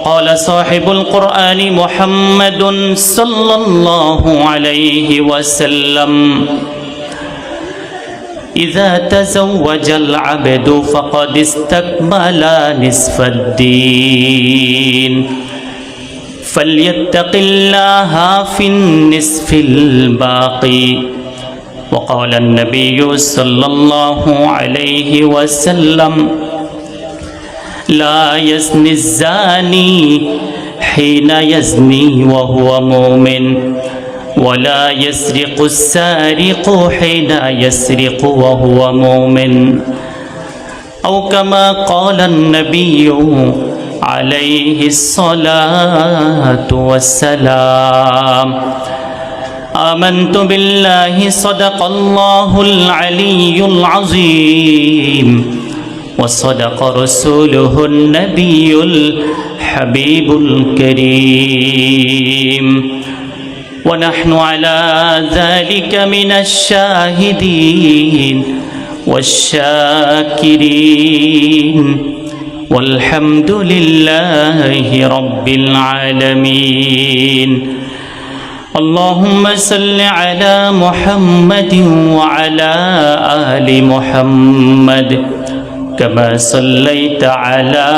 وقال صاحب القرآن محمد صلى الله عليه وسلم إذا تزوج العبد فقد استكمل نصف الدين فليتق الله في النصف الباقي وقال النبي صلى الله عليه وسلم لا يزني الزاني حين يزني وهو مؤمن ولا يسرق السارق حين يسرق وهو مؤمن أو كما قال النبي عليه الصلاة والسلام آمنت بالله صدق الله العلي العظيم وصدق رسوله النبي الحبيب الكريم ونحن على ذلك من الشاهدين والشاكرين والحمد لله رب العالمين اللهم صل على محمد وعلى آل محمد كما صليت على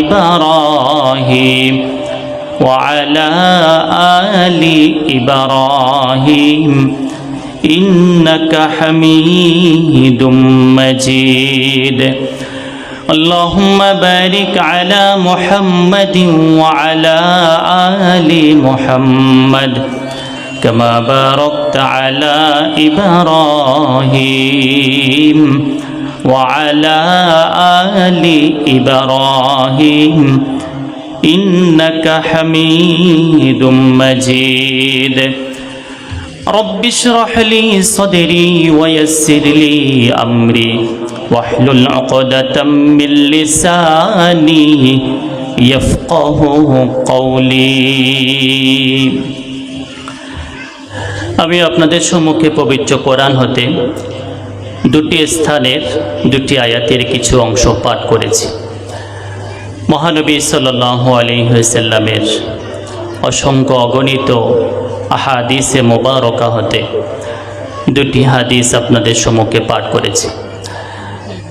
إبراهيم وعلى آل إبراهيم إنك حميد مجيد اللهم بارك على محمد وعلى آل محمد كما باركت على إبراهيم وعلى آل إبراهيم إنك حميد مجيد رب اشرح لي صدري ويسر لي أمري واحلل عقدة من لساني يفقه قولي আমি আপনাদের সম্মুখে পবিত্র কোরআন হতে দুটি স্থানের দুটি আয়াতের কিছু অংশ পাঠ করেছি। মহানবী সাল্লাল্লাহু আলাইহি ওয়াসাল্লামের অসংখ্য অগণিত আহাদিসে মুবারকা হতে দুটি হাদিস আপনাদের সম্মুখে পাঠ করেছি।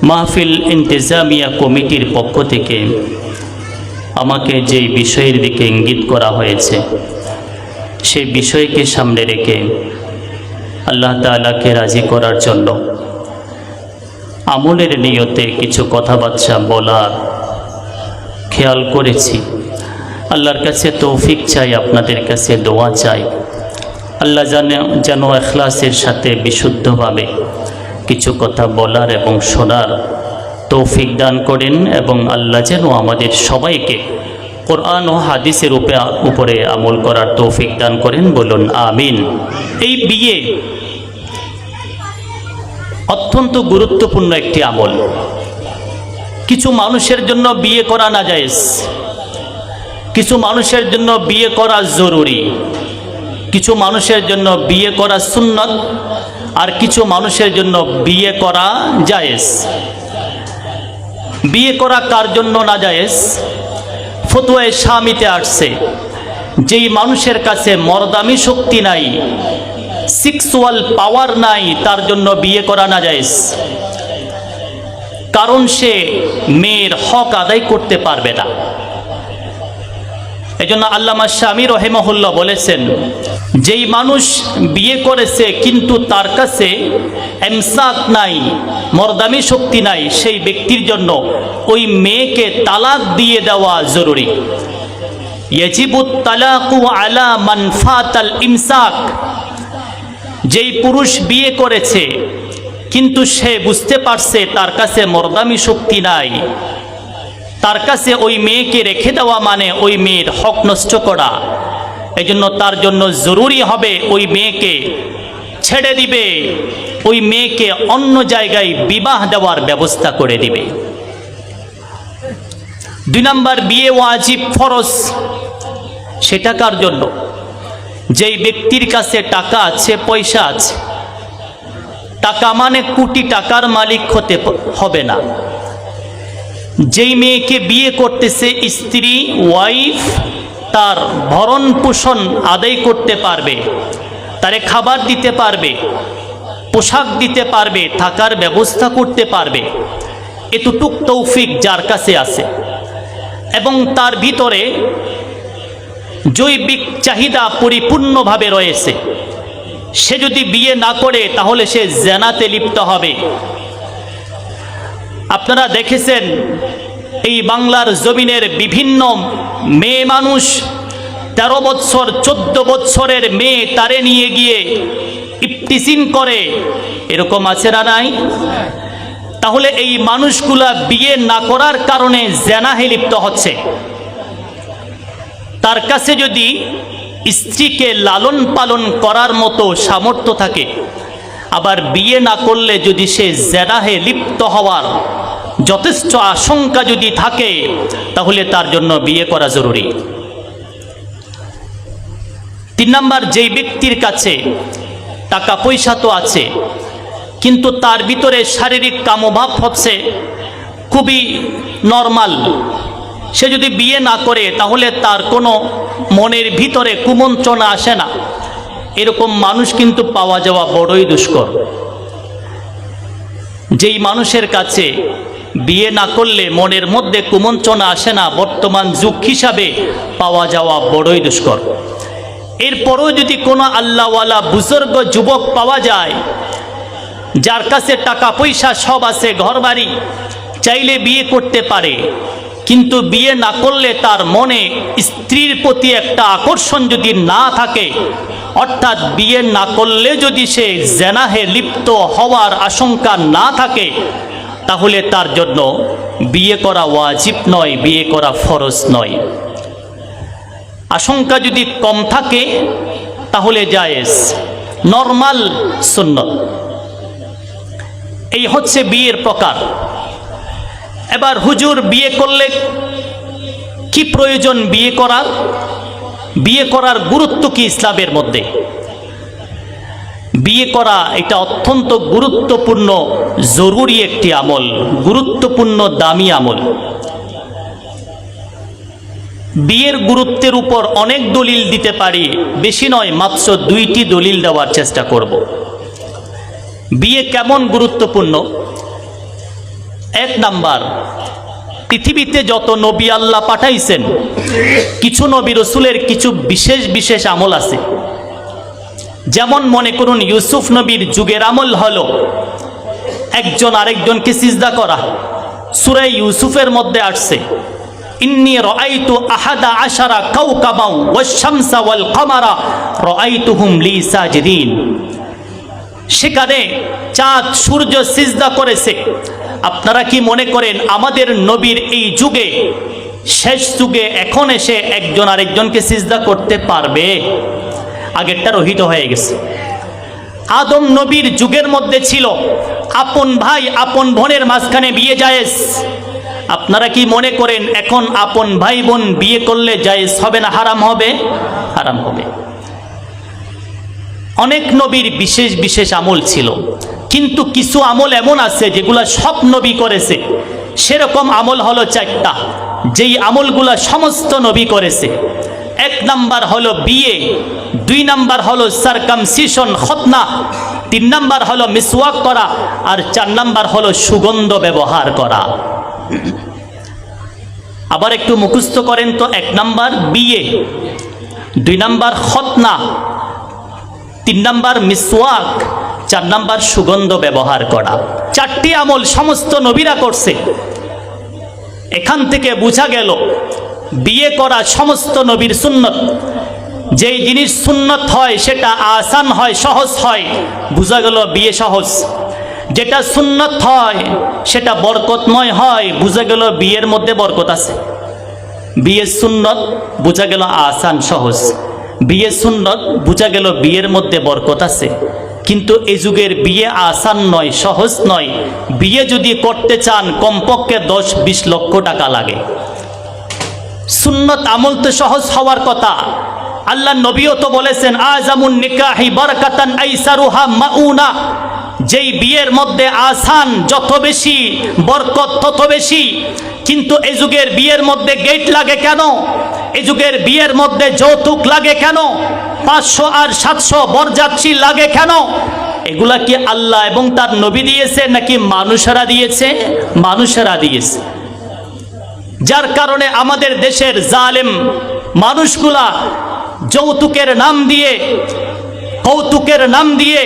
মাহফিল ইন্তেজামিয়া কমিটির পক্ষ থেকে আমাকে যেই বিষয়ের দিকে ইঙ্গিত করা হয়েছে সেই বিষয়কে সামনে রেখে আল্লাহ তাআলাকে রাজি করার জন্য আমলের নিয়তে কিছু কথাবার্তা বলার খেয়াল করেছি। আল্লাহর কাছে তৌফিক চাই, আপনাদের কাছে দোয়া চাই। আল্লাহ যেন ইখলাসের সাথে বিশুদ্ধভাবে কিছু কথা বলার এবং শোনার তৌফিক দান করেন এবং আল্লাহ যেন আমাদের সবাইকে কোরআন ও হাদিসের উপরে আমল করার তৌফিক দান করেন, বলুন আমিন। এই বিয়ে অত্যন্ত গুরুত্বপূর্ণ একটি আমল। কিছু মানুষের জন্য বিয়ে করা নাজায়েজ, কিছু মানুষের জন্য বিয়ে করা জরুরি, কিছু মানুষের জন্য বিয়ে করা সুন্নত, আর কিছু মানুষের জন্য বিয়ে করা জায়েজ। বিয়ে করা কার জন্য নাজায়েজ? ফতোয়ায়ে শামিতে আসছে যেই মানুষের কাছে মর্দামি শক্তি নাই, সেক্সুয়াল পাওয়ার নাই, তার জন্য বিয়ে করা নাজায়েজ। কারণ সে মেয়ের হক আদায় করতে পারবে না। এজন্য আল্লামা শামী রাহিমাহুল্লাহ বলেছেন, যেই মানুষ বিয়ে করেছে কিন্তু তার কাছে ইমসাক নাই, মর্দামি শক্তি নাই, সেই ব্যক্তির জন্য ওই মেয়েকে তালাক দিয়ে দেওয়া জরুরি। ইয়াজিবুত তালাকু আলা মান ফাতাল ইমসাক। যেই পুরুষ বিয়ে করেছে কিন্তু সে বুঝতে পারছে তার কাছে মর্দামি শক্তি নাই, তার কাছে ওই মেয়েকে রেখে দেওয়া মানে ওই মেয়ের হক নষ্ট করা। এজন্য তার জন্য জরুরি হবে ওই মেয়েকে ছেড়ে দিবে, ওই মেয়েকে অন্য জায়গায় বিবাহ দেওয়ার ব্যবস্থা করে দিবে। 2 নম্বর, বিয়ে ওয়াজিব ফরজ। সেটা কার জন্য? যেই ব্যক্তির কাছে টাকা আছে, পয়সা আছে। টাকা মানে কোটি টাকার মালিক হতে হবে না, যেই মেয়েকে বিয়ে করতেছে স্ত্রী ওয়াইফ, তার ভরণ পোষণ আদায় করতে পারবে, তারে খাবার দিতে পারবে, পোশাক দিতে পারবে, থাকার ব্যবস্থা করতে পারবে, এতটুক তৌফিক যার কাছে আছে এবং তার ভিতরে জৈবিক চাহিদা পরিপূর্ণভাবে রয়েছে, সে যদি বিয়ে না করে তাহলে সে জেনাতে লিপ্ত হবে। আপনারা দেখেছেন এই বাংলার জমিনের বিভিন্ন মেয়ে মানুষ 13 বছর 14 বছরের মেয়ে তারে নিয়ে গিয়ে ইফতিসিন করে, এরকম আছে না নাই? তাহলে এই মানুষগুলা বিয়ে না করার কারণে জেনাহে লিপ্ত হচ্ছে। তার কাছে যদি স্ত্রীকে লালন পালন করার মতো সামর্থ্য থাকে, আবার বিয়ে না করলে যদি সে জেনাহে লিপ্ত হওয়ার যথেষ্ট আশঙ্কা যদি থাকে, তাহলে তার জন্য বিয়ে করা জরুরি। 3 নাম্বার, যেই ব্যক্তির কাছে টাকা পয়সা তো আছে কিন্তু তার ভিতরে শারীরিক কামভাব হচ্ছে খুবই নর্মাল, সে যদি বিয়ে না করে তাহলে তার কোনো মনের ভিতরে কুমন্ত্রণা আসে না, এরকম মানুষ কিন্তু পাওয়া যাওয়া বড়ই দুষ্কর। যেই মানুষের কাছে বিয়ে না করলে মনের মধ্যে কুমন্ত্রণা আসে না, বর্তমান যুগ হিসাবে পাওয়া যাওয়া বড়ই দুষ্কর। এরপরও যদি কোনো আল্লাহওয়ালা বুজুর্গ যুবক পাওয়া যায় যার কাছে টাকা পয়সা সব আছে, ঘরবাড়ি, চাইলে বিয়ে করতে পারে, কিন্তু বিয়ে না করলে তার মনে স্ত্রীর প্রতি একটা আকর্ষণ যদি না থাকে, অর্থাৎ বিয়ে না করলে যদি সে জেনাহে লিপ্ত হওয়ার আশঙ্কা না থাকে, তাহলে তার জন্য বিয়ে করা ওয়াজিব নয়, বিয়ে করা ফরজ নয়। আশঙ্কা যদি কম থাকে তাহলে জায়েজ, নরমাল সুন্নত। এই হচ্ছে বিয়ের প্রকার। এবার হুজুর, বিয়ে করলে কি প্রয়োজন বিয়ে করার? বিয়ে করার গুরুত্ব কি ইসলামের মধ্যে? বিয়ে করা এটা অত্যন্ত গুরুত্বপূর্ণ, জরুরি একটি আমল, গুরুত্বপূর্ণ দামি আমল। বিয়ের গুরুত্বের উপর অনেক দলিল দিতে পারি, বেশি নয়, মাত্র 2টি দলিল দেওয়ার চেষ্টা করব। বিয়ে কেমন গুরুত্বপূর্ণ? 1 নাম্বার, পৃথিবীতে যত নবী আল্লাহ পাঠাইছেন, কিছু নবী রসুলের কিছু বিশেষ বিশেষ আমল আছে। যেমন মনে করুন, ইউসুফ নবীর যুগের আমল হলো একজন আরেকজনকে সিজদা করা। সূরা ইউসুফের মধ্যে আসছে, ইন্নী রাআইতু আহাদা আশারা কাওকাবাও ওয়াশ শামসা ওয়াল কমারা রাআইতুহুম লি সাজিদিন। সেখানে চাঁদ সূর্য সিজদা করেছে। আপনারা কি মনে করেন আমাদের নবীর এই যুগে, শেষ যুগে এখন এসে একজন আরেকজনকে সিজদা করতে পারবে? আগেরটা রহিত হয়ে গেছে। আদম নবীর যুগের মধ্যে ছিল আপন ভাই আপন বোনের মাঝখানে বিয়ে জায়েজ। আপনারা কি মনে করেন এখন আপন ভাই বোন বিয়ে করলে জায়েজ হবে না হারাম হবে? হারাম হবে। অনেক নবীর বিশেষ বিশেষ আমল ছিল, কিন্তু কিছু আমল এমন আছে যেগুলা সব নবী করেছে। সেরকম আমল হলো 4টা, যেই আমলগুলা সমস্ত নবী করেছে। 1 নাম্বার হলো বিয়ে, 2 নাম্বার হলো সারকামসিশন খতনা, 3 নাম্বার হলো মিসওয়াক করা, আর 4 নাম্বার হলো সুগন্ধ ব্যবহার করা। আবার একটু মুখস্থ করেন তো, 1 নাম্বার বিয়ে, 2 নাম্বার খতনা, 3 নাম্বার মিসওয়াক, 4 নাম্বার সুগন্ধ ব্যবহার করা। 4টি আমল সমস্ত নবীরা করছে। এখান থেকে বোঝা গেল বিয়ে করা সমস্ত নবীর সুন্নত। যেই জিনিস সুন্নত হয় সেটা আসান হয়, সহজ হয়, বোঝা গেল বিয়ে সহজ। যেটা সুন্নত হয় সেটা বরকতময় হয়, বোঝা গেল বিয়ের মধ্যে বরকত আছে। বিয়ে সুন্নত, বোঝা গেল আসান সহজ। বিয়ে সুন্নত, বোঝা গেল বিয়ের মধ্যে বরকত আছে। কিন্তু এই যুগের বিয়ে আসান নয়, সহজ নয়। বিয়ে যদি করতে চান কমপক্ষে 10-20 লক্ষ টাকা লাগে। সুন্নত আমল তো সহজ হওয়ার কথা। আল্লাহ নবীও তো বলেছেন, আজামুন নিকাহি বারাকাতান আইসারুহা মাউনা। যেই বিয়ের মধ্যে আসান যত বেশি, বরকত তত বেশি। কিন্তু এ যুগের বিয়ের মধ্যে গেট লাগে কেন? এ যুগের বিয়ের মধ্যে যৌতুক লাগে কেন? 500 আর 700 বরযাত্রী লাগে কেন? এগুলা কি আল্লাহ এবং তার নবী দিয়েছে নাকি মানুষেরা দিয়েছে? মানুষেরা দিয়েছে। যার কারণে আমাদের দেশের জালেম মানুষগুলা যৌতুকের নাম দিয়ে, কৌতুকের নাম দিয়ে,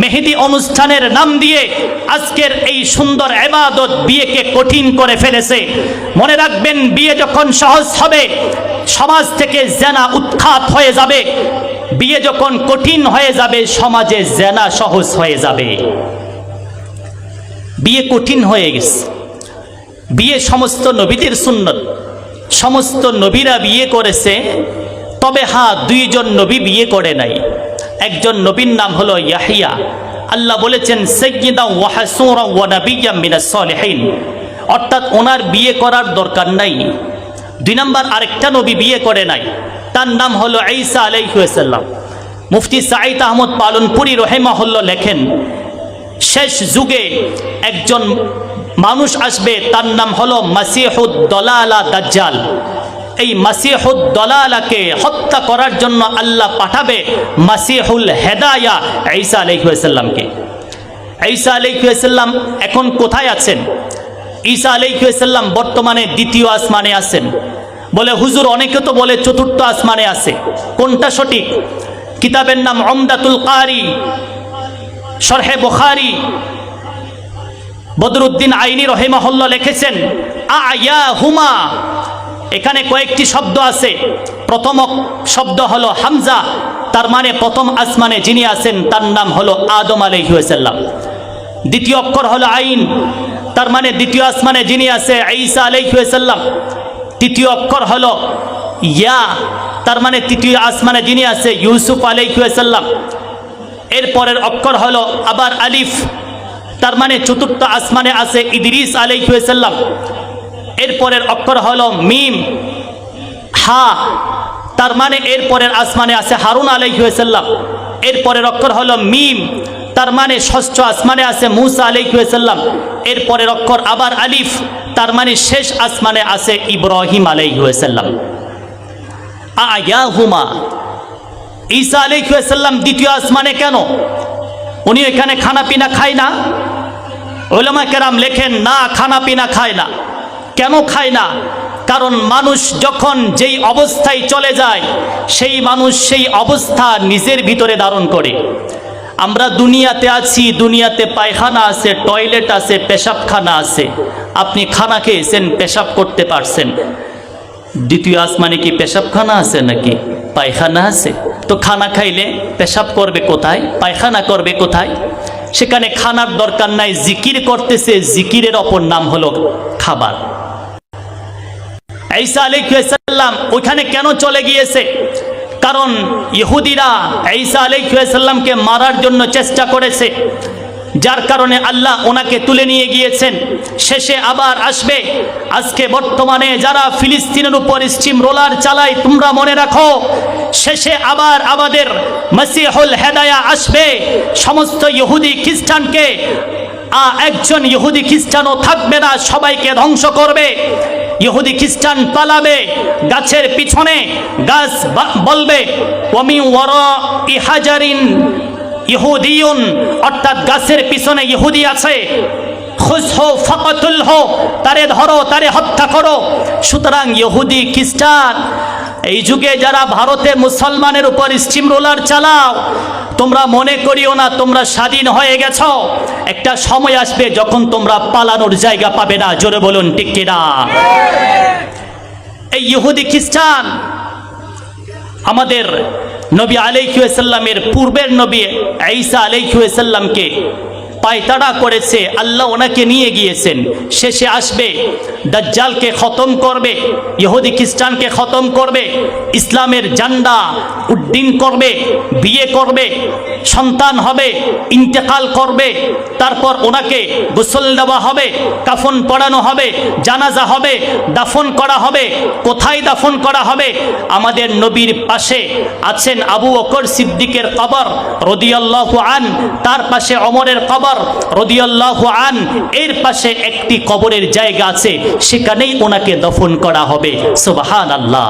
মেহেদি অনুষ্ঠানের নাম দিয়ে আজকের এই সুন্দর ইবাদত বিয়েকে কঠিন করে ফেলেছে। মনে রাখবেন, বিয়ে যখন সহজ হবে সমাজ থেকে জেনা উৎখাত হয়ে যাবে। বিয়ে যখন কঠিন হয়ে যাবে সমাজে জেনা সহজ হয়ে যাবে। বিয়ে কঠিন হয়ে গেছে। বিয়ে সমস্ত নবীদের সুন্নত, সমস্ত নবীরা বিয়ে করেছে। তবে হ্যাঁ, 2 জন নবী বিয়ে করে নাই। একজন নবীর নাম হলো ইয়াহিয়া। আল্লাহ বলেছেন সাইয়্যিদান ওয়া হাসূরা ওয়া নাবিয়্যাম মিনাস সালিহিন, অর্থাৎ ওনার বিয়ে করার দরকার নাই। 2 নম্বর আরেকটা নবী বিয়ে করে নাই, তার নাম হলো ঈসা আলাইহিস সালাম। মুফতি সাঈদ আহমদ পালনপুরি রাহিমাহুল্লাহ লেখেন, শেষ যুগে একজন মানুষ আসবে, তার নাম হলো মাসিহুদ দালালা দাজ্জাল। এই মাসিহুদ দালালাকে হত্যা করার জন্য আল্লাহ পাঠাবে মাসিহুল হেদায়া ঈসা আলাইহিস সালামকে। ঈসা আলাইহিস সালাম এখন কোথায় আছেন? ঈসা আলাইহিস সালাম বর্তমানে 2য় আসমানে আছেন। বলে হুজুর, অনেকে তো বলে 4র্থ আসমানে আছে। কোনটা সঠিক? কিতাবের নাম উমদাতুল কারি, শরহে বুখারী। বদরুদ্দিন আইনি রাহিমাহুল্লাহ লিখেছেন আয়াহুমা, এখানে কয়েকটি শব্দ আছে। প্রথম শব্দ হলো হামজা, তার মানে প্রথম আসমানে যিনি আছেন তার নাম হলো আদম আলাইহিস সালাম। দ্বিতীয় অক্ষর হলো আইন, তার মানে দ্বিতীয় আসমানে যিনি আছে ঈসা আলাইহিস সালাম। তৃতীয় অক্ষর হলো ইয়া, তার মানে তৃতীয় আসমানে যিনি আছে ইউসুফ আলাইহিস সালাম। এরপরের অক্ষর হলো আবার আলিফ, তার মানে 4র্থ আসমানে আছে ইদ্রিস আলাইহিস সালাম। এরপরের অক্ষর হলো মিম, হা, তার মানে এরপরের আসমানে আছে হারুন আলাইহিস সালাম। এরপরের অক্ষর হলো মিম, তার মানে 6ষ্ঠ আসমানে আছে মূসা আলাইহিস সালাম। এরপরের অক্ষর আবার আলিফ, তার মানে শেষ আসমানে আছে ইব্রাহিম আলাইহিস সালাম। আয়াহুমা, ঈসা আলাইহিস সালাম 2য় আসমানে কেন? উনি এখানে খানা পিনা খায় না? উলামা কেরাম লেখেন না, খানা পিনা খায় না। কেন খায় না? কারণ মানুষ যখন যেই অবস্থায় চলে যায় সেই মানুষ সেই অবস্থা নিজের ভিতরে ধারণ করে। আমরা দুনিয়াতে আছি, দুনিয়াতে পায়খানা আছে, টয়লেট আছে, পেশাবখানা আছে। আপনি খানা খেয়েছেন, পেশাব করতে পারছেন। 2য় আসমানে কি পেশাবখানা আছে নাকি পায়খানা আছে? তো খানা খাইলে পেশাব করবে কোথায়, পায়খানা করবে কোথায়? সেখানে খানার দরকার নাই, জিকির করতেছে, জিকিরের অপর নাম হলো খাবার। ঈসা আলাইহিস সালাম ওইখানে কেন চলে গিয়েছে? কারণ ইহুদিরা ঈসা আলাইহিস সালামকে মারার জন্য চেষ্টা করেছে, যার কারণে আল্লাহ ওনাকে তুলে নিয়ে গিয়েছেন। শেষে আবার আসবে। আজকে বর্তমানে যারা ফিলিস্তিনের উপর স্টিম রোলার চালায়, তোমরা মনে রাখো, শেষে আবার আমাদের মাসিহুল হেদায়া আসবে। সমস্ত ইহুদি খ্রিস্টানকে, একজন ইহুদি খ্রিস্টানও থাকবে না, সবাইকে ধ্বংস করবে। ইহুদি খ্রিস্টান পালাবে, গাছের পিছনে গাছ বলবে ওয়ামি ওয়ারাই হাজারিন ইহুদিয়ুন, অর্থাৎ গাছের পিছনে ইহুদি আছে, খুযহু ফাকতুলহু, তারে ধরো, তারে হত্যা করো। সুতরাং ইহুদি খ্রিস্টান এই যুগে যারা ভারতে মুসলমানের উপর স্টিম রোলার চালাও, তোমরা মনে করিও না তোমরা স্বাধীন হয়ে গেছো। একটা সময় আসবে যখন তোমরা পালানোর জায়গা পাবে না। জোরে বলুন ঠিক কিনা? এই ইহুদি খ্রিস্টান আমাদের নবী আলাইহিস সালামের পূর্বের নবী ঈসা আলাইহিস সালামকে পায়তাড়া করেছে। আল্লাহ ওনাকে নিয়ে গিয়েছেন। শেষে আসবে, দাজ্জালকে খতম করবে, ইহুদি খ্রিস্টানকে খতম করবে, ইসলামের ঝান্ডা উড্ডীন করবে, বিয়ে করবে, সন্তান হবে, ইন্তেকাল করবে, তারপর ওনাকে গোসল দেওয়া হবে, কাফন পরানো হবে, জানাজা হবে, দাফন করা হবে। কোথায় দাফন করা হবে? আমাদের নবীর পাশে আছেন আবু বকর সিদ্দিকের কবর রাদিয়াল্লাহু আন, তার পাশে ওমরের কবর রাদিয়াল্লাহু আন, এর পাশে একটি কবরের জায়গা আছে, সেখানেই ওনাকে দফন করা হবে। সুবহানাল্লাহ।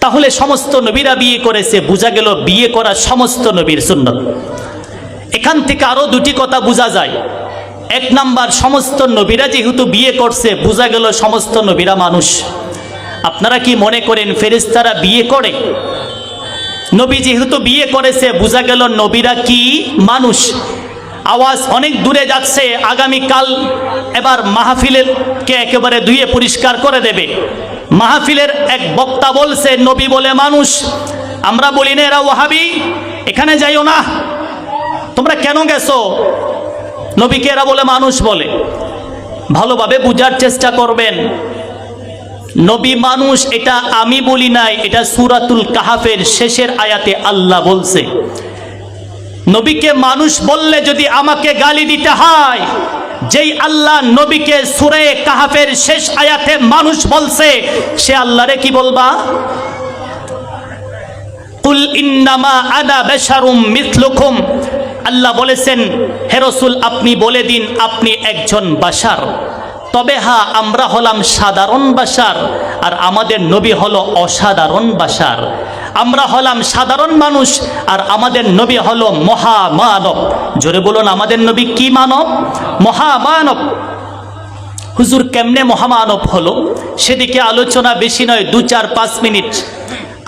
তাহলে সমস্ত নবীরা বিয়ে করেছে, বোঝা গেল বিয়ে করা সমস্ত নবীর সুন্নত। এখান থেকে আরো দুটি কথা বোঝা যায়। এক নাম্বার, সমস্ত নবীরা যেহেতু বিয়ে করছে, বোঝা গেল সমস্ত নবীরা মানুষ। আপনারা কি মনে করেন ফেরেশতারা বিয়ে করে? নবী যেহেতু বিয়ে করেছে, বোঝা গেল নবীরা কি মানুষ। আওয়াজ অনেক দূরে যাচ্ছে, আগামীকাল এবার মাহফিলকে একেবারে ধুয়ে পরিষ্কার করে দেবে। মাহফিলের এক বক্তা বলছে নবী বলে মানুষ। আমরা বলি না এরা ওয়াহাবি, এখানে যাইও না, তোমরা কেন গেছো? নবীকে এরা বলে মানুষ বলে। ভালোভাবে বুঝার চেষ্টা করবেন, নবী মানুষ এটা আমি বলি নাই, এটা সূরাতুল কাহাফের শেষের আয়াতে আল্লাহ বলছে। নবীকে মানুষ বললে যদি আমাকে গালি দিতে হয়, যেই আল্লাহ নবীকে সূরা কাহাফের শেষ আয়াতে মানুষ বলছে, সে আল্লাহরে কি বলবা? কুল ইন্নামা আনা বাশারুম মিথলুকুম। আল্লাহ বলেছেন হে রাসূল আপনি বলে দিন আপনি একজন বাশার, তবে হ্যাঁ আমরা হলাম সাধারণ বাশার, আর আমাদের নবী হলো অসাধারণ বাশার। আমরা হলাম সাধারণ মানুষ, আর আমাদের নবী হলো মহামানব। জোরে বলুন, আমাদের নবী কি মানব? মহামানব। হুজুর কেমনে মহামানব হলো, সেদিকে আলোচনা বেশি নয়, 2-4-5 মিনিট।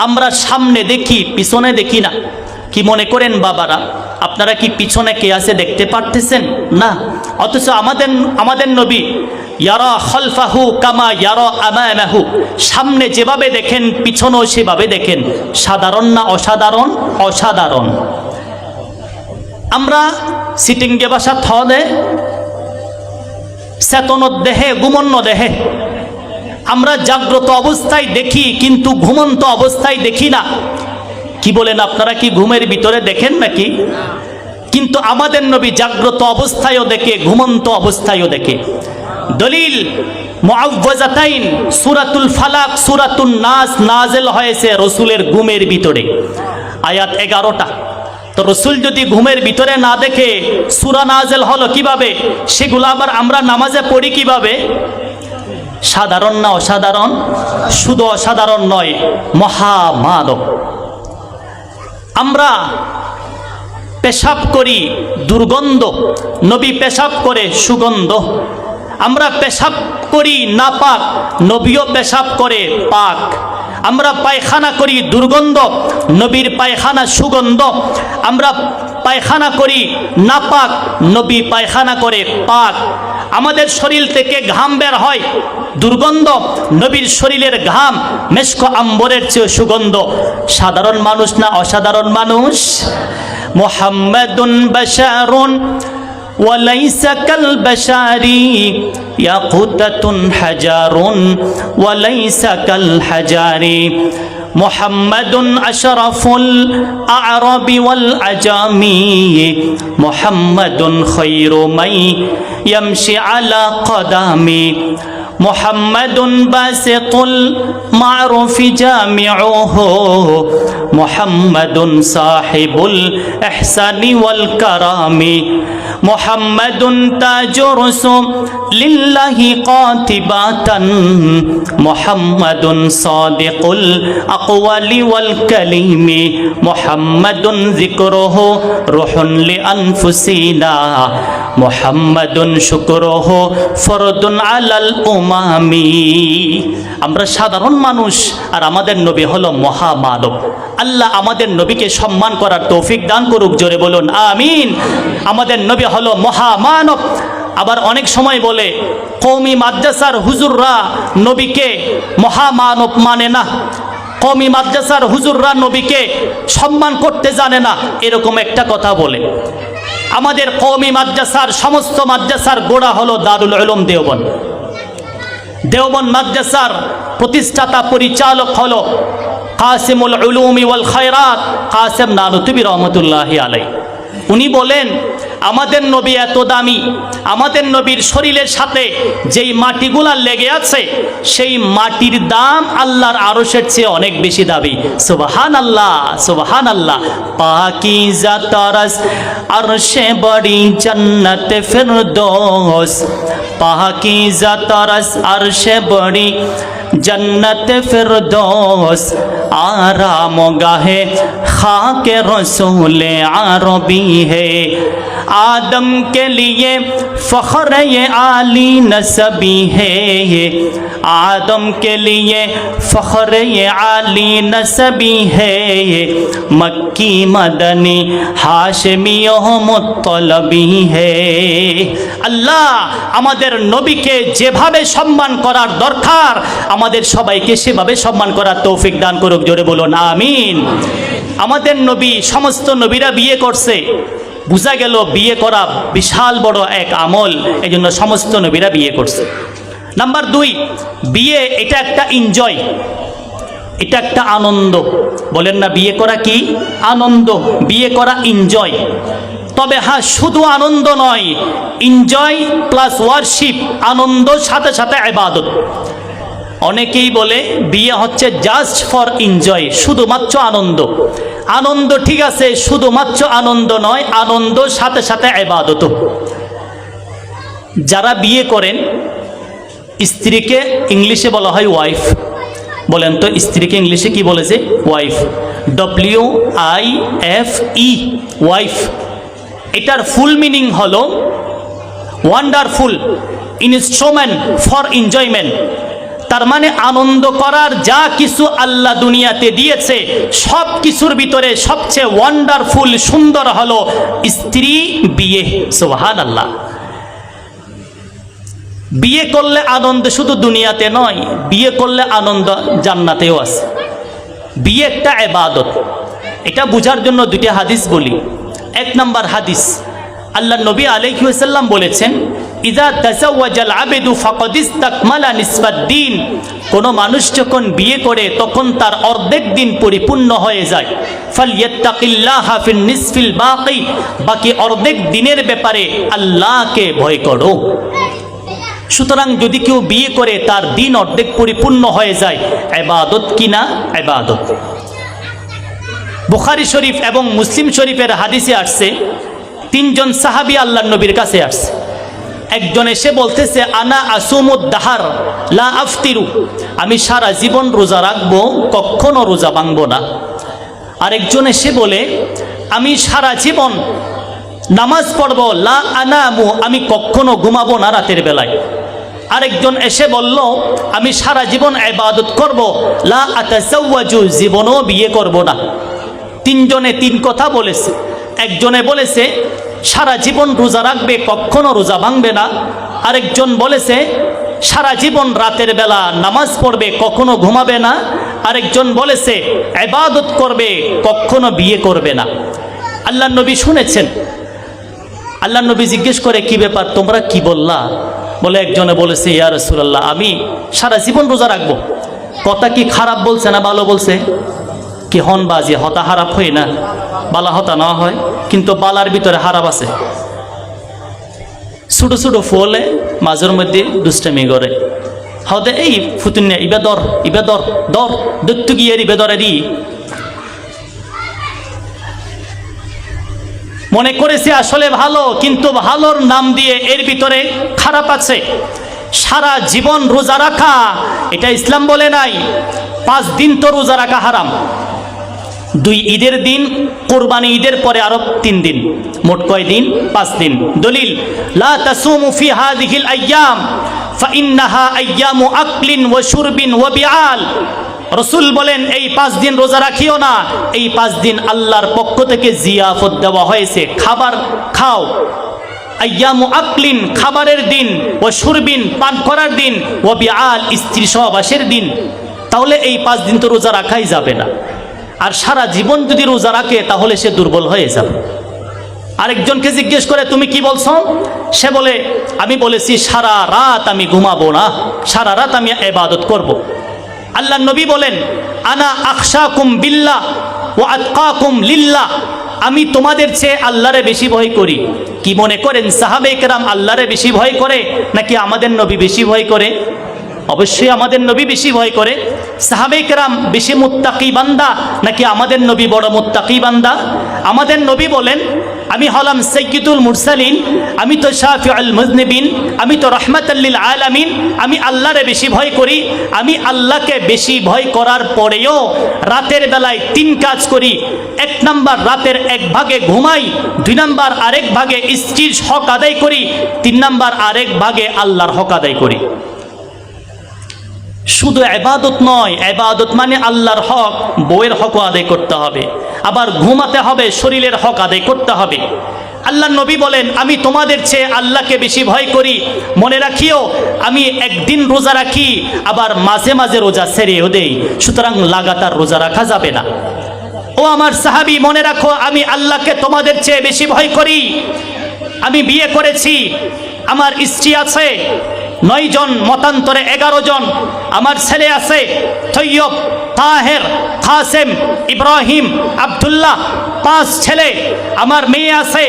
আমরা সামনে দেখি, পিছনে দেখি না। কি মনে করেন বাবারা, আপনারা কি পিছনে কে আছে দেখতে পারতেছেন না? অথচ আমাদের নবী ইয়ারা খালফাহু কামা ইয়ারা আমামাহু, সামনে যেভাবে দেখেন পিছনেও সেভাবে দেখেন। সাধারণ না অসাধারণ? অসাধারণ। আমরা সিটিংগে বাসা থদে চেতনত দেহে ঘুমন্ন দেহে। আমরা জাগ্রত অবস্থায় দেখি, কিন্তু ঘুমন্ত অবস্থায় দেখি না। কি বলেন আপনারা, কি ঘুমের ভিতরে দেখেন নাকি? কিন্তু আমাদের নবী জাগ্রত অবস্থায়ও দেখে, ঘুমন্ত অবস্থায়ও দেখে। দলিল মুআউযাতাইন সূরাতুল ফালাক সূরাতুন নাস নাযিল হয়েছে রাসূলের ঘুমের ভিতরে, আয়াত 11টা। তো রাসূল যদি ঘুমের ভিতরে না দেখে সূরা নাযিল হলো কিভাবে? সেগুলো আবার আমরা নামাজে পড়ি কিভাবে? সাধারণ না অসাধারণ? শুধু অসাধারণ নয়, মহামানব। আমরা পেশাব করি দুর্গন্ধ, নবী পেশাব করে সুগন্ধ। আমরা পেশাব করি নাপাক, নবীও পেশাব করে পাক। আমরা পায়খানা করি দুর্গন্ধ, নবীর পায়খানা সুগন্ধ। আমরা পায়খানা করি নাপাক, নবী পায়খানা করে পাক। আমাদের শরীর থেকে ঘাম বের হয় দুর্গন্ধ, নবীর শরীরের ঘাম মেশক আম্বরের চেয়ে সুগন্ধ। সাধারণ মানুষ না অসাধারণ মানুষ? মুহাম্মাদুন বাশারুন ওয়ালাইসা কাল বাশারি ইয়াকুতাতুন হাজারুন ওয়ালাইসা কাল হাজারি মুহাম্মাদুন আশরাফুল আ'রাবি ওয়াল আজামি মুহাম্মাদুন খায়রু মান ইয়ামশি আলা কদামি মুহাম্মাদুন বাসিতুল মা'রুফি জামিউহু মুহাম্মাদুন সাহিবুল ইহসানি ওয়াল কারামি মুহাম্মাদুন তাজু রাসূলিল্লাহি কাতিবাতান মুহাম্মাদুন সাদিকুল আকওয়ালি ওয়াল কালিমি মুহাম্মাদুন যিকরুহু রুহুন লিআনফুসিনা মুহাম্মাদুন শুকরুহু ফরদুন আলাল উমামি। আমরা সাধারণ মানুষ, আর আমাদের নবী হলো মহামানব। আল্লাহ আমাদের নবীকে সম্মান করার তৌফিক দান করুক, জোরে বলুন আমিন। আমাদের নবী হলো মহামানব। আবার অনেক সময় বলে কওমি মাদ্রাসার হুজুররা নবীকে মহামানব মানে না, কওমি মাদ্রাসার হুজুররা নবীকে সম্মান করতে জানে না, এরকম একটা কথা বলে। আমাদের কওমি মাদ্রাসার সমস্ত মাদ্রাসার গোড়া হলো দারুল উলুম দেওবন্দ। দেওবন্দ মাদ্রাসার প্রতিষ্ঠাতা পরিচালক হলো কাসিমুল উলুমি ওয়াল খায়রাত, কাসেম নানুতুবি রহমতুল্লাহি আলাইহি। উনি বলেন আমাদের নবী এত দামি, আমাদের নবীর শরীরের সাথে যেই মাটিগুলা লেগে আছে সেই মাটির দাম আল্লাহর আরশের চেয়ে অনেক বেশি দামি। সুবহানাল্লাহ, সুবহানাল্লাহ। পাকিজা তারাস আরশে বড়ি জান্নাতে ফিরদৌস, পাকিজা তারাস আরশে বড়ি जन्नत फिरदौस, आराम गाहे खाके रसूल अरबी है, आदम के लिए फ़ख्र ये आली नसबी है, आदम के लिए फ़ख्र ये आली नसबी है, मक्की मदनी हाशमी मुत्तलबी है। আল্লাহ আমাদের নবীকে যেভাবে সম্মান করার দরকার আমাদের সবাইকে সেভাবে সম্মান করার তৌফিক দান করুক। জোরে বলুন আমিন। আমাদের নবী, সমস্ত নবীরা বিয়ে করছে, বোঝা গেল বিয়ে করা বিশাল বড় এক আমল, এই জন্য সমস্ত নবীরা বিয়ে করছে। নাম্বার 2, বিয়ে এটা একটা এনজয়, এটা একটা আনন্দ। বলেন না বিয়ে করা কি আনন্দ, বিয়ে করা এনজয়। তবে হ্যাঁ, শুধু আনন্দ নয়, এনজয় প্লাস ওয়ারশিপ, আনন্দ সাথে সাথে ইবাদত। অনেকেই বলে বিয়ে হচ্ছে জাস্ট ফর এনজয়, শুধুমাত্র আনন্দ। আনন্দ ঠিক আছে, শুধুমাত্র আনন্দ নয়, আনন্দ সাথে সাথে ইবাদত। যারা বিয়ে করেন, স্ত্রীকে ইংলিশে বলা হয় ওয়াইফ। বলেন তো স্ত্রীকে ইংলিশে কি বলেছে? Wife, WIFE, wife. এটার ফুল মিনিং হলো ওয়ান্ডারফুল ইনস্ট্রুমেন্ট ফর এনজয়মেন্ট। তার মানে আনন্দ করার যা কিছু আল্লাহ দুনিয়াতে দিয়েছে সব কিছুর ভিতরে সবচেয়ে ওয়ান্ডারফুল সুন্দর হলো স্ত্রী, বিয়ে। সুবহানাল্লাহ। বিয়ে করলে আনন্দ শুধু দুনিয়াতে নয়, বিয়ে করলে আনন্দ জান্নাতেও আছে। বিয়ে একটা ইবাদত। এটা বোঝার জন্য দুটি হাদিস বলি। 1 নম্বর হাদিস, আল্লাহ নবী আলাইহি ওয়াসাল্লাম বলেছেন, ইযা তাযাওয়াজাল আবদু ফাকাদ ইসতাকমালা নিসফাদ-দ্বীন। কোন মানুষ যখন বিয়ে করে তখন তার অর্ধেক দিন পরিপূর্ণ হয়ে যায়। ফালইয়াত্তাকিল্লাহা ফিন নিসফিল বাকি, বাকি অর্ধেক দিনের ব্যাপারে আল্লাহকে ভয় করো। সুতরাং যদি কেউ বিয়ে করে তার দিন অর্ধেক পরিপূর্ণ হয়ে যায়। ইবাদত কিনা? ইবাদত। বুখারী শরীফ এবং মুসলিম শরীফের হাদিসে আসছে, 3 জন সাহাবী আল্লাহর নবীর কাছে আসছে। একজন এসে বলতেছে, আনা আসুমুদ দাহার লা আফতিরু, আমি সারা জীবন রোজা রাখবো, কখনো রোজা ভাঙবো না। আরেকজন এসে বলে, আমি সারা জীবন নামাজ পড়বো, লা আনামু, আমি কখনো ঘুমাবো না রাতের বেলায়। আরেকজন এসে বলল, আমি সারা জীবন ইবাদত করব, লা আতাজাওয়াজু, জীবনও বিয়ে করব না। 3 জনে 3 কথা বলেছে। একজনে বলেছে সারা জীবন রোজা রাখবে, কখনো রোজা ভাঙবে না। আরেকজন বলেছে সারা জীবন রাতের বেলা নামাজ পড়বে, কখনো ঘুমাবে না। আরেকজন বলেছে ইবাদত করবে, কখনো বিয়ে করবে না। আল্লাহর নবী শুনেছেন। আল্লাহর নবী জিজ্ঞেস করে, কি ব্যাপার, তোমরা কি বললা? বলে একজনে বলেছে, ইয়া রাসূলুল্লাহ, আমি সারা জীবন রোজা রাখবো। কথা কি খারাপ বলছে না ভালো বলছে? কি হন বাজি, হতা হারাপ হয় না, বালা হতা না হয়, কিন্তু বালার ভিতরে হারাপ আছে। ছোট ছোট ফলে মাঝের মধ্যে দুষ্টামি করে, হদে এই ফুতুনিয়া ইবেদর ইবেদর দর দত্তু গিয়ে ইবেদরে দি মনে করেছে আসলে ভালো, কিন্তু ভালোর নাম দিয়ে এর ভিতরে খারাপ আছে। সারা জীবন রোজা রাখা এটা ইসলাম বলে নাই। 5 দিন তো রোজা রাখা হারাম, 2 ঈদের দিন, কোরবানি ঈদের পরে আরো 3 দিন, মোট কয় দিন? 5 দিন। দলিল, লা তাসুমু ফি হাযিহিল আইয়াম ফাইন্নাহা আইয়ামু আকলিন ওয়া শুরবিন ওয়া বিআল। রাসূল বলেন, এই 5 দিন রোজা রাখিও না, এই 5 দিন আল্লাহর পক্ষ থেকে জিয়াফত দেওয়া হয়েছে, খাবার খাও। আইয়ামু আকলিন, খাবারের দিন, ওয়া শুরবিন, পান করার দিন, ওয়া বিআল, স্ত্রী সহবাসের দিন। তাহলে এই 5 দিন তো রোজা রাখাই যাবে না। আর সারা জীবন যদি রোজা রাখে তাহলে সে দুর্বল হয়ে যাবে। আরেকজনকে জিজ্ঞেস করে, তুমি কি বলছো? সে বলে, আমি বলেছি সারা রাত আমি ঘুমাবো না, সারা রাত আমি ইবাদত করব। আল্লাহ নবী বলেন, আনা আখশাকুম বিল্লাহ ওয়া আতকাকুম লিল্লাহ, আমি তোমাদের চেয়ে আল্লাহরে বেশি ভয় করি। কি মনে করেন সাহাবায়ে কেরাম আল্লাহরে বেশি ভয় করে নাকি আমাদের নবী বেশি ভয় করে? অবশ্যই আমাদের নবী বেশি ভয় করে। সাহাবায়ে কেরাম বেশি মুত্তাকি বান্দা নাকি আমাদের নবী বড় মুত্তাকি বান্দা? আমাদের নবী বলেন, আমি হলাম সাইয়্যিদুল মুরসালিন, আমি তো শাফিউল মুজনিবিন, আমি তো রাহমাতাল লিল আলামিন, আমি আল্লাহরে বেশি ভয় করি। আমি আল্লাহকে বেশি ভয় করার পরেও রাতের বেলায় 3 কাজ করি। 1 নাম্বার রাতের 1 ভাগে ঘুমাই, 2 নাম্বার আরেক ভাগে স্ত্রীর হক আদায় করি, 3 নাম্বার আরেক ভাগে আল্লাহর হক আদায় করি। শুধু ইবাদত নয়, ইবাদত মানে আল্লাহর হক, বউয়ের হক আদায় করতে হবে, আবার ঘুমাতে হবে, শরীরের হক আদায় করতে হবে। আল্লাহর নবী বলেন, আমি তোমাদের চেয়ে আল্লাহকে বেশি ভয় করি। মনে রাখিও, আমি একদিন রোজা রাখি, আবার মাঝে মাঝে রোজা ছেড়েও দেই, সুতরাং লাগাতার রোজা রাখা যাবে না। ও আমার সাহাবী, মনে রাখো, আমি আল্লাহকে তোমাদের চেয়ে বেশি ভয় করি। আমি বিয়ে করেছি, আমার স্ত্রী আছে 9 জন, মতান্তরে 11 জন। আমার ছেলে আছে তৈয়ব, তাহের, কাসেম, ইব্রাহিম, আব্দুল্লাহ, 5 ছেলে। আমার মেয়ে আছে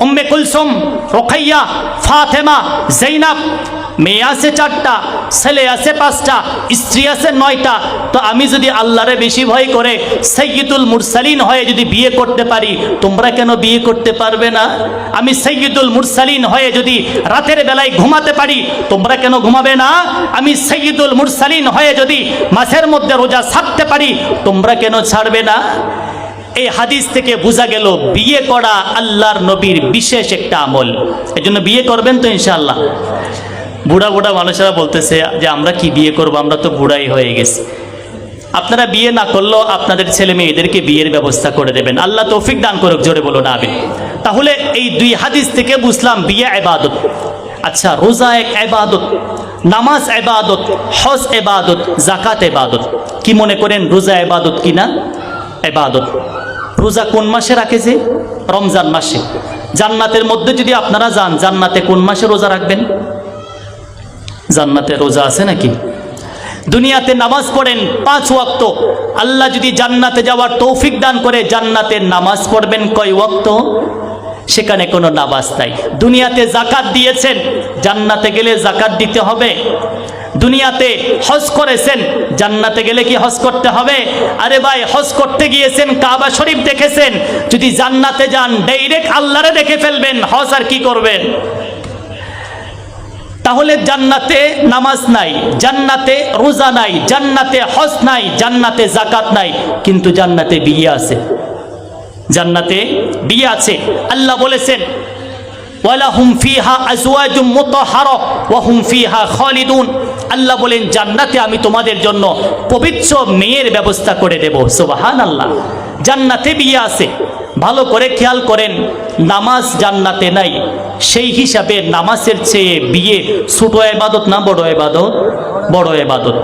উম্মে কুলসুম, রোকাইয়া, ফাতেমা, জৈনাব। মেয়ে আছে 4টা, ছেলে আছে 5টা, স্ত্রী আছে 9টা। তো আমি যদি আল্লাহরে বেশি ভয় করে সাইয়্যিদুল মুরসালিন হয়ে যদি বিয়ে করতে পারি, তোমরা কেন বিয়ে করতে পারবে না? আমি সাইয়্যিদুল মুরসালিন হয়ে যদি রাতের বেলায় ঘুমাতে পারি, তোমরা কেন ঘুমাবে না? আমি সাইয়্যিদুল মুরসালিন হয়ে যদি মাসের মধ্যে রোজা ছাড়তে পারি, তোমরা কেন ছাড়বে না? এই হাদিস থেকে বোঝা গেল বিয়ে করা আল্লাহর নবীর বিশেষ একটা আমল। এজন্য বিয়ে করবেন তো ইনশাআল্লাহ। বুড়া বুড়া মানুষেরা বলতেছে যে আমরা কি বিয়ে করব, আমরা তো বুড়াই হয়ে গেছি। আপনারা বিয়ে না করলেও আপনাদের ছেলে মেয়েদেরকে বিয়ের ব্যবস্থা করে দেবেন। আল্লাহ তৌফিক দান করুক, জোরে বলুন আমিন। তাহলে এই 2 হাদিস থেকে বুঝলাম বিয়ে ইবাদত। আচ্ছা, রোজা এক ইবাদত, নামাজ ইবাদত, হজ ইবাদত, যাকাত ইবাদত। কি মনে করেন রোজা ইবাদত কিনা? ইবাদত। রোজা কোন মাসে রাখে? যে রমজান মাসে। জান্নাতের মধ্যে যদি আপনারা যান, জান্নাতে কোন মাসে রোজা রাখবেন? জান্নাতে রোজা আছে নাকি? দুনিয়াতে নামাজ পড়েন 5 ওয়াক্ত। আল্লাহ যদি জান্নাতে যাওয়ার তৌফিক দান করে, জান্নাতে নামাজ পড়বেন কয় ওয়াক্ত? সেখানে কোনো নামাজ নাই। দুনিয়াতে যাকাত দিয়েছেন, জান্নাতে গেলে যাকাত দিতে হবে। দুনিয়াতে হজ করেছেন, জান্নাতে গেলে কি হজ করতে হবে? আরে ভাই, হজ করতে গিয়েছেন, কাবা শরীফ দেখেছেন, যদি জান্নাতে যান ডাইরেক্ট আল্লাহরে দেখে ফেলবেন, হজ আর কি করবেন? তাহলে জান্নাতে নামাজ নাই, জান্নাতে রোজা নাই, জান্নাতে হজ নাই, জান্নাতে যাকাত নাই, কিন্তু জান্নাতে বিয়ে আছে। জান্নাতে বিয়ে আছে। আল্লাহ বলেছেন, ওয়ালাহুম ফিহা আজওয়াজুম মুতাহহারা ওয়া হুম ফিহা খালিদুন। আল্লাহ বলেন, জান্নাতে আমি তোমাদের জন্য পবিত্র মেয়ের ব্যবস্থা করে দেব। সুবহানাল্লাহ। জান্নাতে বিয়ে আছে। ভালো করে খেয়াল করেন, নামাজ জান্নাতে নাই, সেই হিসাবে নামাজের চেয়ে বিয়ে ছোট ইবাদত না বড় ইবাদত? বড় ইবাদত।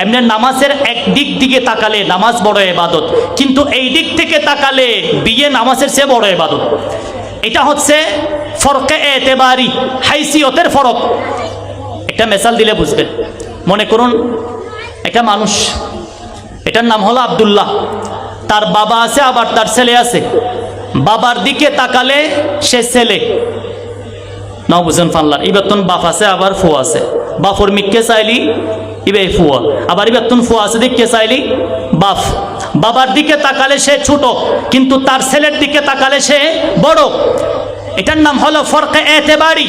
এমনি নামাজের এক দিক দিকে তাকালে নামাজ বড় ইবাদত, কিন্তু এই দিক থেকে তাকালে বিয়ে নামাজের চেয়ে বড় ইবাদত। এটা হচ্ছে ফরকে এতেবারি, হাইসিয়তের ফরক। একটা মেসাল দিলে বুঝবেন। মনে করুন একটা মানুষ, এটার নাম হলো আব্দুল্লাহ, তার বাবা আছে আবার তার ছেলে আছে। বাবার দিকে তাকালে সে ছেলে, নাও বুঝেন ফানলার ইবেতন বাপ আছে আবার ফুয়া আছে। বাপর মিককে চাইলি ইবে ফুয়া, আবার ইবেতন ফুয়া আছে দিকে চাইলি বাপ। বাবার দিকে তাকালে সে ছোট, কিন্তু তার ছেলের দিকে তাকালে সে বড়। এটার নাম হলো ফরকে এতেবারি।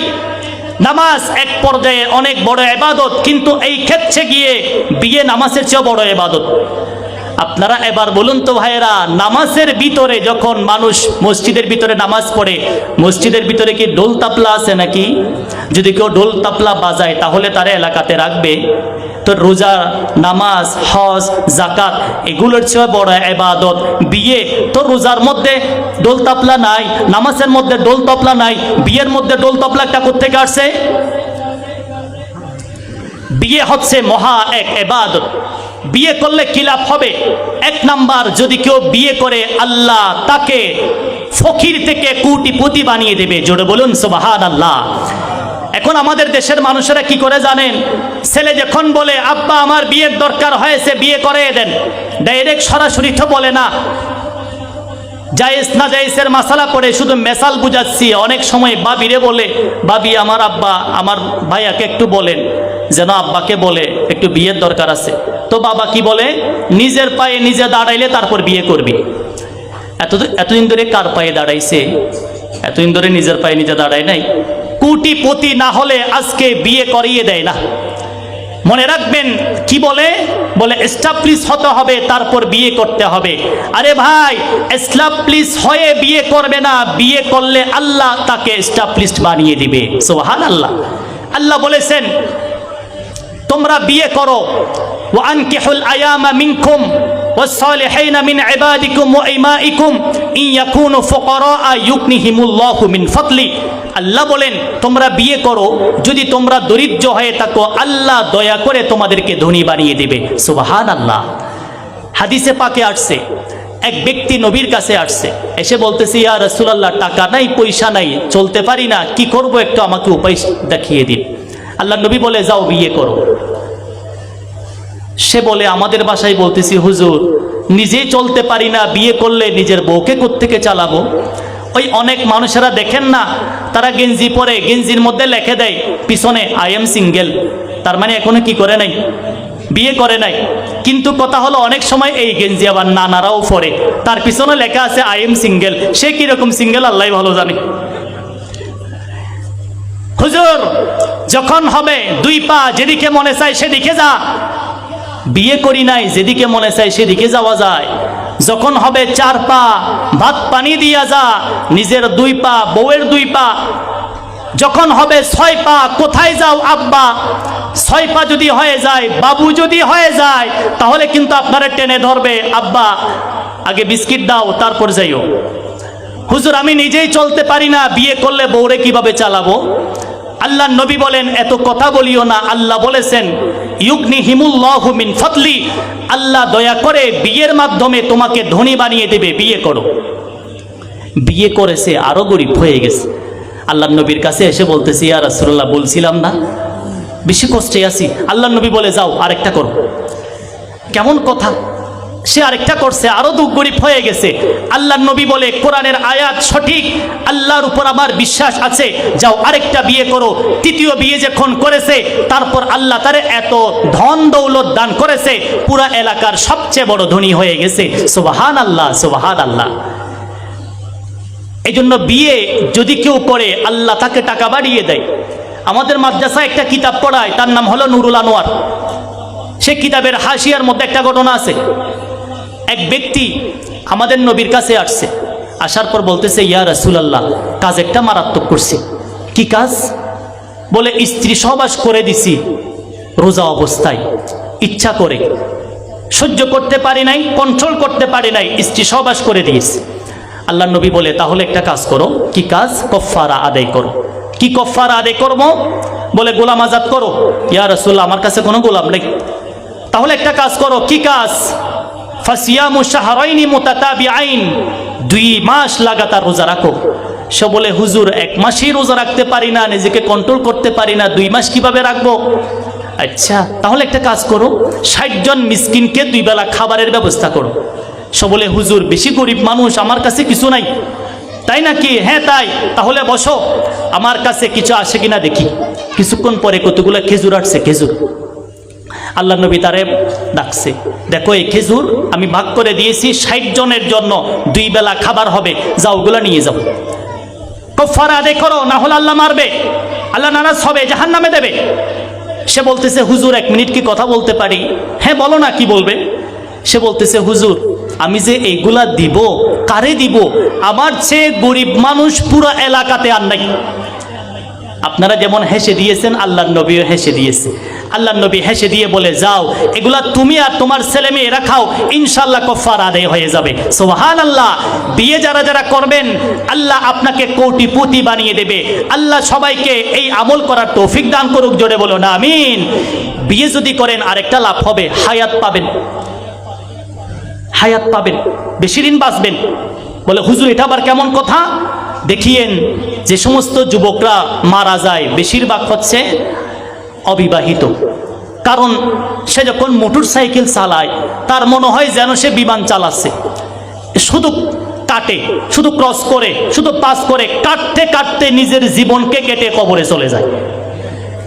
নামাজ এক পর্যায়ে অনেক বড় ইবাদত, কিন্তু এই ক্ষেত্রে গিয়ে বিয়ে নামাজের চেয়ে বড় ইবাদত। আপনারা এবার বলুন তো ভাইয়েরা, নামাজের ভিতরে যখন মানুষ মসজিদের ভিতরে নামাজ পড়ে, মসজিদের ভিতরে কি ঢোল তাপলা আছে নাকি? যদি কেউ ঢোল তাপলা বাজায় তাহলে তারা এলাকাতে রাখবে? তো রোজা, নামাজ, হজ, যাকাত এগুলোর চেয়ে বড় ইবাদত বিয়ে। তো রোজার মধ্যে ঢোল তাপলা নাই, নামাজের মধ্যে ঢোল তাপলা নাই, বিয়ের মধ্যে ঢোল তাপলাটা কোত্থেকে আসছে? বিয়ে হচ্ছে মহা এক ইবাদত। বিয়ে করলে কি লাভ হবে? 1 নাম্বার, যদি কেউ বিয়ে করে আল্লাহ তাকে ফকির থেকে কোটিপতি বানিয়ে দেবে। জোরে বলুন সুবহানাল্লাহ। এখন আমাদের দেশের মানুষেরা কি করে জানেন, ছেলে যখন বলে আব্বা আমার বিয়ের দরকার হয়েছে, বিয়ে করে দেন, ডাইরেক্ট সরাসরি তো বলে না, জায়েজ না জায়েজের মাসালা পড়ে শুধু মেসাল বুঝাচ্ছি। অনেক সময় বাবিরে বলে, বাবি আমার আব্বা আমার ভাইয়াকে একটু বলেন যেন আব্বাকে বলে একটু বিয়ের দরকার আছে। তো বাবা কি বলে, নিজের পায়ে নিজে দাঁড়াইলে তারপর বিয়ে করবি। এতদিন ধরে কার পায়ে দাঁড়াইছে? এতদিন ধরে নিজের পায়ে নিজে দাঁড়ায় নাই। কোটিপতি না হলে আজকে বিয়ে করিয়ে দেয় না। মনে রাখবেন, কি বলে এস্টাবলিশ হতে হবে তারপর বিয়ে করতে হবে। আরে ভাই, এস্টাবলিশ হয়ে বিয়ে করবে না, বিয়ে করলে আল্লাহ তাকে এস্টাবলিশড বানিয়ে দিবে। সুবহানাল্লাহ। আল্লাহ বলেছেন তোমরা বিয়ে করো, ওয়া আনকিহুল আয়ামা মিনকুম ওয়াস-সালিহিনা মিন ইবাদিকুম ওয়া ইমাইকুম ইন ইয়াকুনু ফুকারা ইউগনিহিমুল্লাহু মিন ফাদলি। আল্লাহ বলেন তোমরা বিয়ে করো, যদি তোমরা দরিদ্র হয়ে থাকো আল্লাহ দয়া করে তোমাদেরকে ধনী বানিয়ে দিবে। সুবহানাল্লাহ। হাদিসে পাকে আসছে, এক ব্যক্তি নবীর কাছে আসছে, এসে বলতেছে ইয়া রাসূলুল্লাহ, টাকা নাই, পয়সা নাই, চলতে পারি না, কি করব একটু আমাকে উপায় দেখিয়ে দিন। আল্লাহ নবী বলে যাও বিয়ে করো। সে বলে আমাদের বাসায় বলতেছি হুজুর, নিজেই চলতে পারি না, বিয়ে করলে নিজের বউকে কোত্থেকে চালাবো? ওই অনেক মানুষেরা দেখেন না, তারা গেঞ্জি পরে, গেঞ্জির মধ্যে লিখে দেয় পিছনে আই এম সিঙ্গেল, তার মানে এখনো কি করে নাই, বিয়ে করে নাই। কিন্তু কথা হলো অনেক সময় এই গেঞ্জি আবার নানারাও পরে, তার পিছনে লেখা আছে আই এম সিঙ্গেল। সে কিরকম সিঙ্গেল আল্লাহ ভালো জানে। হুজুর যখন হবে দুই পা যেদিকে মনে চায় সেদিকে যা, বিয়ে করি নাই, যেদিকে মনে চায় সেদিকে যাওয়া যায়। যখন হবে চার পা ভাত পানি দিয়া যা, নিজের দুই পা বউয়ের দুই পা। যখন হবে ছয় পা, কোথায় যাও আব্বা? ছয় পা যদি হয়ে যায়, বাবু যদি হয়ে যায়, তাহলে কিন্তু আপনারা টেনে ধরবে, আব্বা আগে বিস্কিট দাও তারপর যাইও। হুজুর আমি নিজেই চলতে পারি না, বিয়ে করলে বউরে কিভাবে চালাবো? আল্লাহ নবী বলেন এত কথা বলিও না। আল্লাহ বলেছেন ইউগনিহিমুল্লাহু মিন ফাদলি, আল্লাহ দয়া করে বিয়ের মাধ্যমে তোমাকে ধনী বানিয়ে দেবে, বিয়ে করো। বিয়ে করেছে, আরো গরিব হয়ে গেছে। আল্লাহ নবীর কাছে এসে বলতেছি ইয়া রাসূলুল্লাহ, বলছিলাম না বেশি কষ্টে আছি। আল্লাহ নবী বলে যাও আরেকটা করো। কেমন কথা, সে আরেকটা করছে, আরো দুঃখ গরিব হয়ে গেছে। আল্লাহ নবী বলে কোরআনের আয়াত সঠিক, আল্লাহর উপর আমার বিশ্বাস আছে, যাও আরেকটা বিয়ে করো। তৃতীয় বিয়ে যখন করেছে, তারপর আল্লাহ তারে এত ধন দৌলত দান করেছে, পুরা এলাকার সবচেয়ে বড় ধনী হয়ে গেছে। সুবহানাল্লাহ, সুবহানাল্লাহ। এই জন্য বিয়ে যদি কেউ করে আল্লাহ তাকে টাকা বাড়িয়ে দেয়। আমাদের মাদ্রাসায় একটা কিতাব পড়ায়, তার নাম হলো নুরুল আনোয়ার। সে কিতাবের হাসিয়ার মধ্যে একটা ঘটনা আছে। এক ব্যক্তি আমাদের নবীর কাছে আসছে, আসার পর বলতেছে ইয়া রাসূলুল্লাহ, কাজ একটা মারাত্মক করছি। কি কাজ? বলে স্ত্রী সহবাস করে দিছি রোজা অবস্থায়, ইচ্ছা করে সহ্য করতে পারি নাই, কন্ট্রোল করতে পারি নাই, স্ত্রী সহবাস করে দিয়েছে। আল্লাহ নবী বলে তাহলে একটা কাজ করো। কি কাজ? কফারা আদায় করো। কি কফারা আদায় করবো? বলে গোলাম আজাদ করো। ইয়া রাসূলুল্লাহ, আমার কাছে কোনো গোলাম নেই। তাহলে একটা কাজ করো। কি কাজ? ফাসিয়ামু শাহরাইনি মুতাতাবিআইন, 2 মাস লাগাতার রোজা রাখো। সে বলে হুজুর 1 মাসই রোজা রাখতে পারি না, নিজেকে কন্ট্রোল করতে পারি না, 2 মাস কিভাবে রাখবো? আচ্ছা তাহলে একটা কাজ করো, 60 জন মিসকিনকে 2 বেলা খাবারের ব্যবস্থা করো। সে বলে হুজুর বেশি গরিব মানুষ, আমার কাছে কিছু নাই। তাই নাকি? হ্যাঁ তাই। তাহলে বসো, আমার কাছে কিছু আসে কিনা দেখি। কিছুক্ষণ পরে কতগুলো খেজুর আসছে, খেজুর। আল্লাহ নবী তারে ডাকছে, দেখো এই খেজুর আমি ভাগ করে দিয়েছি, 60 জনের জন্য 2 বেলা খাবার হবে, যাও ওগুলা নিয়ে যাও। কফারা আদায় করো, না হলে আল্লাহ মারবে, আল্লাহ নারাজ হবে, জাহান্নামে দেবে। সে বলতেছে হুজুর 1 মিনিট কি কথা বলতে পারি? হ্যাঁ বলো না, কি বলবে? সে বলতেছে হুজুর আমি যে এইগুলা দিব, কারে দিব? আমার চেয়ে গরিব মানুষ পুরো এলাকাতে আর নাই। আপনারা যেমন হেসে দিয়েছেন, আল্লাহর নবীও হেসে দিয়েছে। আল্লাহর নবী হেসে দিয়ে বলে যাও এগুলা তুমি আর তোমার ছেলে মেয়েরা খাও, ইনশাআল্লাহ কফারা আদায় হয়ে যাবে। সুবহানাল্লাহ। বিয়ে যারা যারা করবেন আল্লাহ আপনাকে কোটিপতি বানিয়ে দেবে। আল্লাহ সবাইকে এই আমল করার তৌফিক দান করুক, জোরে বলো না আমিন। বিয়ে যদি করেন আরেকটা লাভ হবে, হায়াত পাবেন, হায়াত পাবেন, বেশি দিন বাঁচবেন। বলে হুজুর এটা আবার কেমন কথা? দেখিয়েন যে সমস্ত যুবকরা মারা যায় বেশিরভাগ হচ্ছে অবিবাহিত। কারণ সে যখন মোটর সাইকেল চালায় তার মনে হয় যেন সে বিমান চালাচ্ছে, শুধু কাটে, শুধু ক্রস করে, শুধু পাস করে, কাটতে কাটতে নিজের জীবনকে কেটে কবরে চলে যায়।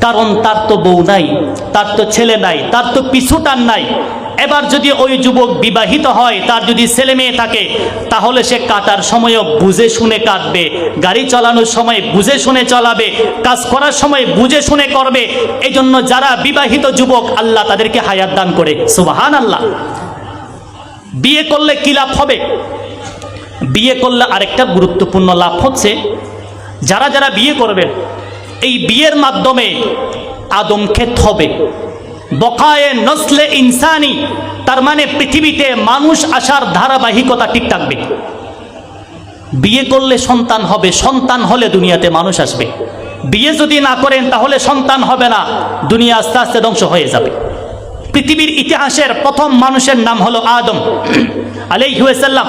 কারণ তার তো বউ নাই, তার তো ছেলে নাই, তার তো পিছু টান নাই। এবার যদি ওই যুবক বিবাহিত হয়, তার যদি ছেলে মেয়ে থাকে, তাহলে সে কাটার সময়ও বুঝে শুনে কাটবে, গাড়ি চালানোর সময় বুঝে শুনে চালাবে, কাজ করার সময় বুঝে শুনে করবে। এই জন্য যারা বিবাহিত যুবক, আল্লাহ তাদেরকে হায়াত দান করে, সুবহানাল্লাহ। বিয়ে করলে কি লাভ হবে? বিয়ে করলে আরেকটা গুরুত্বপূর্ণ লাভ হচ্ছে, যারা যারা বিয়ে করবেন, এই বিয়ের মাধ্যমে আদম খেত হবে, বকায়ে নসলে ইনসানি, তার মানে পৃথিবীতে মানুষ আসার ধারাবাহিকতা ঠিক থাকবে। বিয়ে করলে সন্তান হবে, সন্তান হলে দুনিয়াতে মানুষ আসবে। বিয়ে যদি না করেন তাহলে সন্তান হবে না, দুনিয়া আস্তে আস্তে ধ্বংস হয়ে যাবে। পৃথিবীর ইতিহাসের প্রথম মানুষের নাম হলো আদম আলাইহিস সালাম।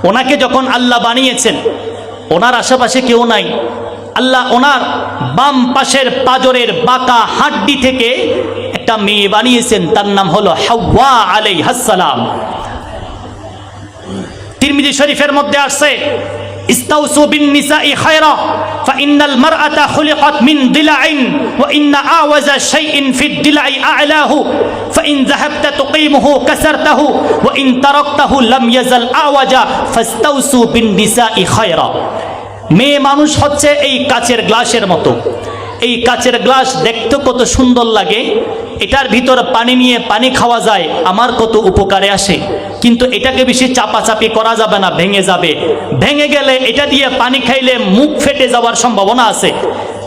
ওনাকে যখন আল্লাহ বানিয়েছেন, ওনার আশেপাশে কেউ নাই। আল্লাহ ওনার বাম পাশের পাজরের বাঁকা হাড্ডি থেকে একটা মেয়ে বানিয়েছেন, তার নাম হলো হাওয়া আলাইহাস সালাম। তিরমিজি শরীফের মধ্যে আসছে, ইস্তাউসু বিন নিসাই খায়রা ফাইন্নাল মারআতা খুলিকাত মিন দিলাইন ওয়া ইন্না আওয়াজা শাইইন ফিদ দিলাই আ'লাহু ফাইন যাহাবতা তুকিমুহু কাসারতাহু ওয়া ইন তারাকতাহু লাম ইয়াজাল আওয়াজা ফাস্তাউসু বিন নিসাই খায়রা। মেয়ে মানুষ হচ্ছে এই কাচের গ্লাসের মতো। এই কাচের গ্লাস দেখতে কত সুন্দর লাগে, এটার ভিতর পানি নিয়ে পানি খাওয়া যায়, আমার কত উপকারে আসে। কিন্তু এটাকে বেশি চাপাচাপি করা যাবে না, ভেঙে যাবে। ভেঙে গেলে এটা দিয়ে পানি খাইলে মুখ ফেটে যাওয়ার সম্ভাবনা আছে।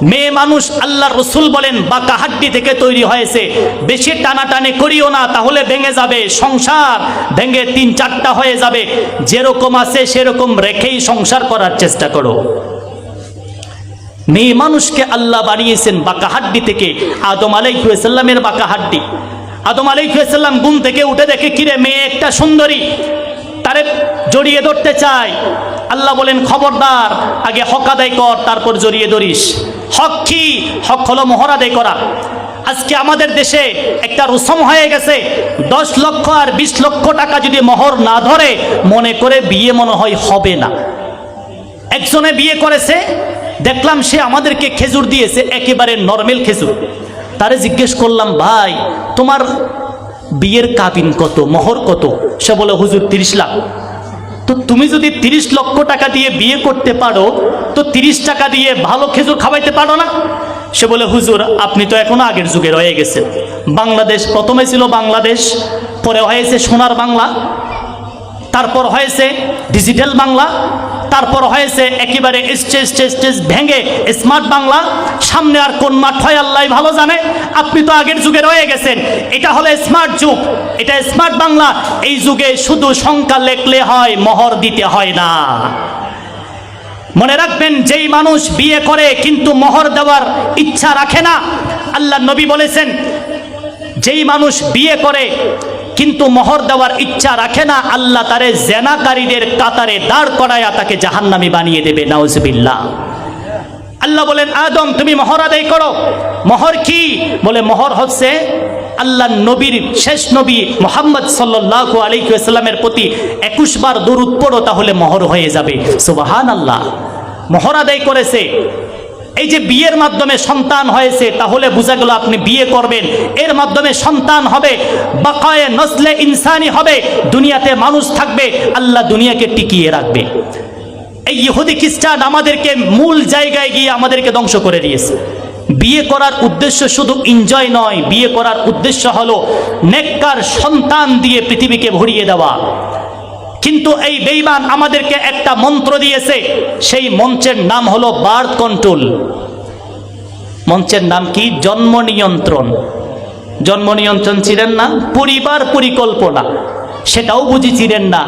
মেয়ে মানুষ আল্লাহর রাসূল বলেন বাঁকা হাড্ডি থেকে তৈরি হয়েছে, বেশি টানাটানি করিও না, তাহলে ভেঙে যাবে, সংসার ভেঙে 3-4টা হয়ে যাবে। যেরকম আছে সেরকম রেখেই সংসার করার চেষ্টা করো। মেয়ে মানুষকে আল্লাহ বানিয়েছেন বাঁকা হাড্ডি থেকে, আদম আলাইহিস সালামের বাঁকা হাড্ডি। আদম আলাইহিস সালাম ঘুম থেকে উঠে দেখে, কিরে মেয়ে একটা সুন্দরী, তারে জড়িয়ে ধরতে চায়। আল্লাহ বলেন খবরদার, আগে হক আদায় কর, তারপর জড়িয়ে ধরিস। হক কি? হক হলো মোহর আদায় করা। আজকে আমাদের দেশে একটা রসম হয়ে গেছে, 10 লক্ষ আর 20 লক্ষ টাকা যদি মোহর না ধরে, মনে করে বিয়ে মনে হয় হবে না। একজনে বিয়ে করেছে, দেখলাম সে আমাদেরকে খেজুর দিয়েছে, একেবারে নরমাল খেজুর। তারে জিজ্ঞেস করলাম, ভাই তোমার বিয়ের কাবিন কত, মোহর কত? সে বলে হুজুর 30 লাখ। তো তুমি যদি 30 লক্ষ টাকা দিয়ে বিয়ে করতে পারো, তো 30 টাকা দিয়ে ভালো খেজুর খাওয়াইতে পারো না? সে বলে হুজুর আপনি তো এখনো আগের যুগে রয়ে গেছেন। বাংলাদেশ প্রথমে ছিল বাংলাদেশ, পরে হয়েছে সোনার বাংলা, তারপর হয়েছে ডিজিটাল বাংলা, তারপর হয়েছে একেবারে স্টেজ ভেঙে স্মার্ট বাংলা। সামনে আর কোন মাঠ হয় আল্লাহ ভালো জানে। আপনি তো আগের যুগে রয়ে গেছেন, এটা হলো স্মার্ট যুগ, এটা স্মার্ট বাংলা। এই যুগে শুধু সংখ্যা লেখলে হয়, মোহর দিতে হয় না। মনে রাখবেন, যেই মানুষ বিয়ে করে কিন্তু মোহর দেওয়ার ইচ্ছা রাখে না, আল্লাহ নবী বলেছেন, যেই মানুষ বিয়ে করে কিন্তু মোহর দেওয়ার ইচ্ছা রাখে না, আল্লাহ তারে জেনাকারীদের কাতারে দাঁড় করায়া তাকে জাহান্নামী বানিয়ে দেবে, নাউজুবিল্লাহ। আল্লাহ বলেন আদম তুমি মোহর আদায় করো। মোহর কি? বলে মোহর হচ্ছে আল্লাহ নবীর শেষ নবী মুহাম্মদ সাল্লাল্লাহু আলাইহি ওয়াসাল্লামের প্রতি 21 বার দরুদ পড়ো, তাহলে মোহর হয়ে যাবে। সুবহানাল্লাহ। মোহর আদায় করেছে। এই যে বিয়ের মাধ্যমে সন্তান হয়েছে, তাহলে বোঝা গেল আপনি বিয়ে করবেন, এর মাধ্যমে সন্তান হবে, বাকায়ে নসলে ইনসানি হবে, দুনিয়াতে মানুষ থাকবে, আল্লাহ দুনিয়াকে টিকিয়ে রাখবে। এই ইহুদি খ্রিস্টান আমাদেরকে মূল জায়গায় গিয়ে আমাদেরকে ধ্বংস করে দিয়েছে। বিয়ে করার উদ্দেশ্য শুধু এনজয় নয়, বিয়ে করার উদ্দেশ্য হলো নেককার সন্তান দিয়ে পৃথিবীকে ভরিয়ে দেওয়া। কিন্তু এই বেঈমান আমাদেরকে একটা মন্ত্র দিয়েছে, সেই মন্ত্রের নাম হলো বার্থ কন্ট্রোল। মন্ত্রের নাম কি? জন্ম নিয়ন্ত্রণ। জন্ম নিয়ন্ত্রণ ছিলেন না? পরিবার পরিকল্পনা, সেটাও বুঝি ছিলেন না।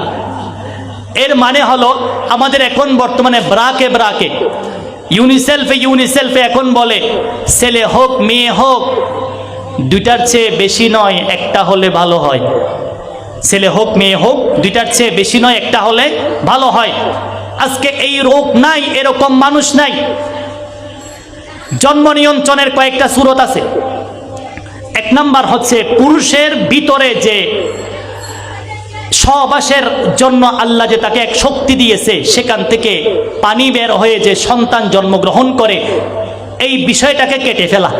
এর মানে হলো আমাদের এখন বর্তমানে ব্রাকে ইউনিসেলফে এখন বলে ছেলে হোক মেয়ে হোক, দুইটার চেয়ে বেশি নয়, একটা হলে ভালো হয়। ছেলে হোক মেয়ে হোক, দুইটার চেয়ে বেশি নয়, একটা হলে ভালো হয়। আজকে এই রোগ নাই, এরকম মানুষ নাই। জন্ম নিয়ন্ত্রণের কয়েকটা সূরত আছে। এক নাম্বার হচ্ছে পুরুষের ভিতরে যে সহবাসের জন্য আল্লাহ যে তাকে এক শক্তি দিয়েছে, সেখান থেকে পানি বের হয়ে যে সন্তান জন্মগ্রহণ করে, এই বিষয়টাকে কেটে ফেলা,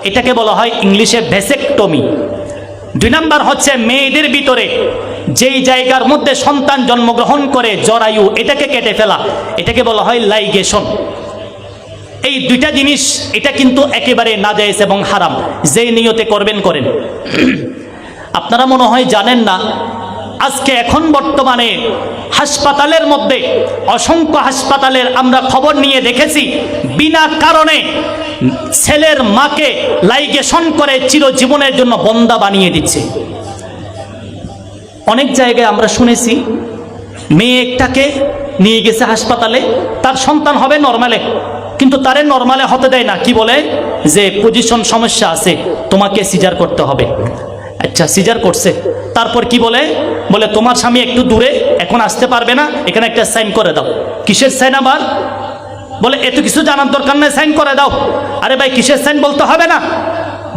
এটাকে বলা হয় ইংলিশে ভ্যাসেকটমি। 2 নাম্বার হচ্ছে মেয়েদের ভিতরে যেই জায়গার মধ্যে সন্তান জন্মগ্রহণ করে জরায়ু, এটাকে কেটে ফেলা, এটাকে বলা হয় লাইগেশন। এই 2টা জিনিস, এটা কিন্তু একেবারে নাজায়েজ এবং হারাম। যেই নিয়তে করবেন করেন। আপনারা মনে হয় জানেন না, আজকে এখন বর্তমানে হাসপাতালের মধ্যে অসংখ্য হাসপাতালের আমরা খবর নিয়ে দেখেছি, বিনা কারণে ছেলের মাকে লাইগেশন করে চিরজীবনের জন্য বন্দা বানিয়ে দিচ্ছে। অনেক জায়গায় আমরা শুনেছি মেয়ে একটাকে নিয়ে গেছে হাসপাতালে, তার সন্তান হবে নর্মালে, কিন্তু তারে নর্মালে হতে দেয় না। কি বলে যে পজিশন সমস্যা আছে, তোমাকে সিজার করতে হবে। আচ্ছা, সিজার করছে, তারপর কি বলে, বলে তোমার স্বামী একটু দূরে, এখন আসতে পারবে না, এখানে একটা সাইন করে দাও। কিসের সাইন আবার? বলে এত কিছু জানার দরকার নেই, সাইন করে দাও। আরে ভাই, কিসের সাইন বলতে হবে না?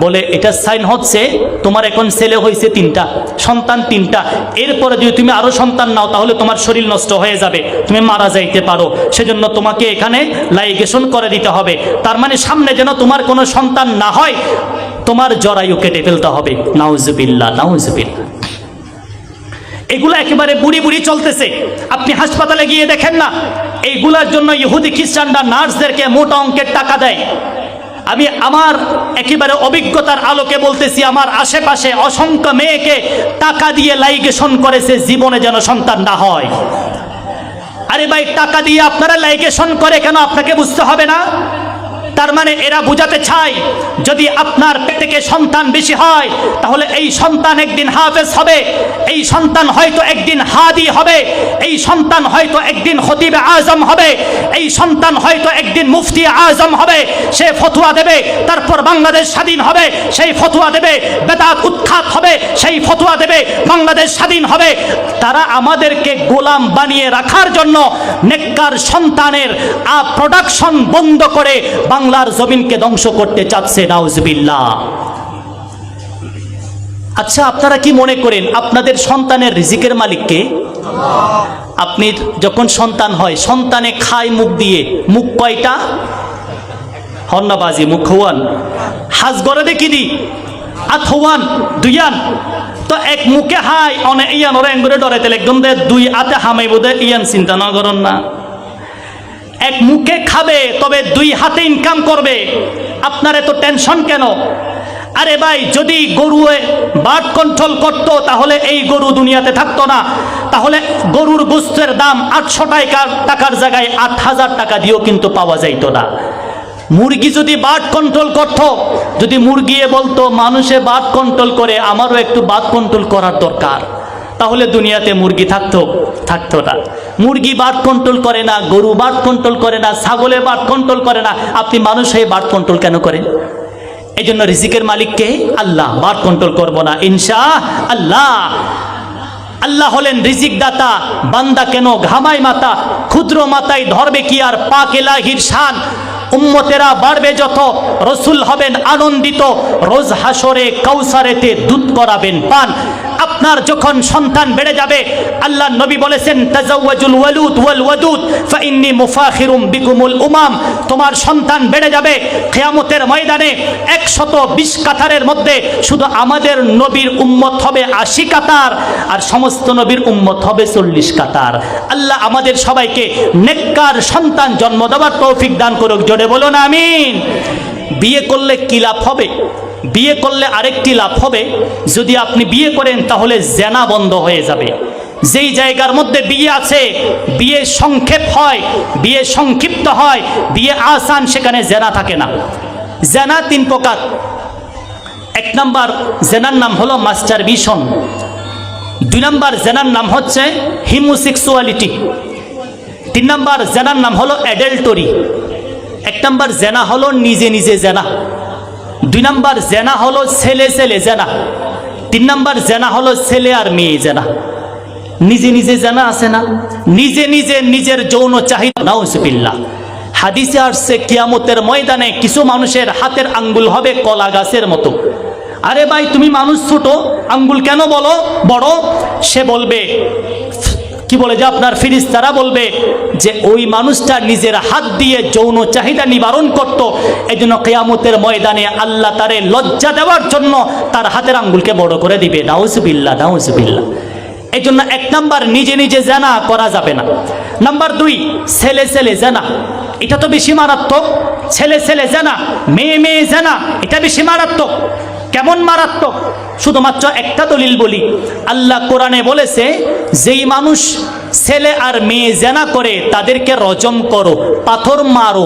বলে এটা সাইন হচ্ছে তোমার এখন ছেলে হয়েছে 3টা, সন্তান 3টা, এরপরে যদি তুমি আরো সন্তান নাও তাহলে তোমার শরীর নষ্ট হয়ে যাবে, তুমি মারা যাইতে পারো, সেজন্য তোমাকে এখানে লাইগেশন করে দিতে হবে। তার মানে সামনে যেন তোমার কোনো সন্তান না হয়, তোমার জরায়ু কেটে ফেলতে হবে। নাউজুবিল্লাহ, নাউজুবিল্লাহ। এগুলো একেবারে বুড়ি বুড়ি চলতেছে। আপনি হাসপাতালে গিয়ে দেখেন না, এইগুলার জন্য ইহুদি খ্রিস্টানরা নার্সদেরকে মোটা অঙ্কের টাকা দেয়। আমি আমার একেবারে অভিজ্ঞতার আলোকে বলতেছি, আমার আশেপাশে অসংখ্য মেয়েকে টাকা দিয়ে লাইগেশন করেছে, জীবনে যেন সন্তান না হয়। আরে ভাই, টাকা দিয়ে আপনারা লাইগেশন করে কেন, আপনাকে বুঝতে হবে না? তার মানে এরা বুঝাতে চায়, যদি আপনার পেট থেকে সন্তান বেশি হয় তাহলে এই সন্তান একদিন হাফেজ হবে, এই সন্তান হয়তো একদিন হাদি হবে, এই সন্তান হয়তো একদিন খতিবে আজম হবে, এই সন্তান হয়তো একদিন মুফতি আজম হবে, সে ফতোয়া দেবে, তারপর বাংলাদেশ স্বাধীন হবে, সেই ফতোয়া দেবে, বেদাত উৎখাত হবে, সেই ফতোয়া দেবে, বাংলাদেশ স্বাধীন হবে। তারা আমাদেরকে গোলাম বানিয়ে রাখার জন্য নেককার সন্তানের প্রোডাকশন বন্ধ করে বাংলার জমিনকে ধ্বংস করতে চাচ্ছে। নাউজুবিল্লাহ। আচ্ছা, আপনারা কি মনে করেন আপনাদের সন্তানের রিজিকের মালিক কে? আপনি যখন সন্তান হয়, সন্তানে খায় মুখ দিয়ে, মুখ কয়টা? হন্নাবাজি মুখ হওয়ান, হাজ গড়ে দেখি দি আথওয়ান দুইয়ান, তো এক মুখে হাই অনে ইয়ান ওরা এঙ্গুরে ডরাইতে একদম দে 2 হাতে হামাই বোধে ইয়ান চিন্তা না করেন না। এক মুখে খাবে, তবে 2 হাতে ইনকাম করবে। আপনার এত টেনশন কেন? আরে ভাই, যদি গরু বার্থ কন্ট্রোল করতো তাহলে এই গরু দুনিয়াতে থাকতো না। তাহলে গরুর গোস্তের দাম 800 টাকার জায়গায় 8000 টাকা দিয়েও কিন্তু পাওয়া যাইত না। মুরগি যদি বার্থ কন্ট্রোল করত, যদি মুরগি বলতো মানুষে বার্থ কন্ট্রোল করে, আমারও একটু বার্থ কন্ট্রোল করার দরকার, তাহলে দুনিয়াতে মুরগি থাকতো না। মুরগি বার্থ কন্ট্রোল করে না, গরু বার্থ কন্ট্রোল করে না, ছাগলে বার্থ কন্ট্রোল করে না, আপনি মানুষ হয়ে বার্থ কন্ট্রোল কেন করেন? এই জন্য রিজিকের মালিককে আল্লাহ, বার্থ কন্ট্রোল করবো না ইনশাআল্লাহ। আল্লাহ হলেন রিজিক দাতা, বান্দা কেন ঘামায় মাথা, ক্ষুদ্র মাথায় ধরবে কি আর পাক ইলাহির শান। উম্মতেরা বাড়বে যত, রসুল হবেন আনন্দিত, রোজ হাসরে কাউসারেতে দুধ করাবেন পান। আপনার যখন সন্তান বেড়ে যাবে, আল্লাহ নবী বলেছেন, তাজাওয়াজুল ওয়ালুদ ওয়াল ওয়াদুদ ফাইন্নী মুফাখিরুম বিকুমুল উমাম। তোমার সন্তান বেড়ে যাবে, কিয়ামতের ময়দানে 120 কাতারের মধ্যে শুধু আমাদের নবীর উম্মত হবে 80 কাতার, আর সমস্ত নবীর উম্মত হবে 40 কাতার। আল্লাহ আমাদের সবাইকে নেককার সন্তান জন্ম দেওয়ার তৌফিক দান করুক। জোরে বলুন আমিন। বিয়ে করলে কি লাভ হবে? বিয়ে করলে আরেকটি লাভ হবে, যদি আপনি বিয়ে করেন তাহলে জেনা বন্ধ হয়ে যাবে। যেই জায়গার মধ্যে বিয়ে আছে, বিয়ে সংক্ষেপ হয়, বিয়ে সংক্ষিপ্ত হয়, বিয়ে আসান, সেখানে জেনা থাকে না। জেনা 3 প্রকার। 1 নাম্বার জেনার নাম হলো মাস্টারবিশন। 2 নাম্বার জেনার নাম হচ্ছে হিমোসেক্সুয়ালিটি। 3 নাম্বার জেনার নাম হলো অ্যাডাল্টরি। 1 নাম্বার জেনা হলো নিজে নিজে জেনা। 2 নাম্বার জেনা হলো ছেলে ছেলে জেনা। 3 নাম্বার জেনা হলো ছেলে আর মেয়ে জেনা। নিজে নিজে জানা আছে না, নিজে নিজে নিজের যৌন চাহিদা, নাউজুবিল্লাহ। হাদিসে আসছে কিয়ামতের ময়দানে কিছু মানুষের হাতের আঙ্গুল হবে কলা গাছের মতো। আরে ভাই তুমি মানুষ ছোট, আঙ্গুল কেন বলো বড়? সে বলবে, কি বলে যে আপনার ফেরেশতারা বলবে যে ওই মানুষটা নিজের হাত দিয়ে যৌন চাহিদা নিবারণ করত, এই জন্য কিয়ামতের ময়দানে আল্লাহ তারে লজ্জা দেওয়ার জন্য তার হাতের আঙ্গুলকে বড় করে দিবে। নাউজুবিল্লাহ, নাউজুবিল্লাহ। এই জন্য 1 নাম্বার, নিজে নিজে জানা করা যাবে না। নাম্বার 2, ছেলে ছেলে জানা, এটা তো বেশি মারাত্মক। ছেলে ছেলে জানা, মেয়ে মেয়ে জানা, এটা বেশি মারাত্মক। কেমন মারাত্মক? শুধুমাত্র একটা দলিল বলি। আল্লাহ কোরআনে বলেছে, যেই মানুষ ছেলে আর মেয়ে জানা করে তাদেরকে রজম করো, পাথর মারো।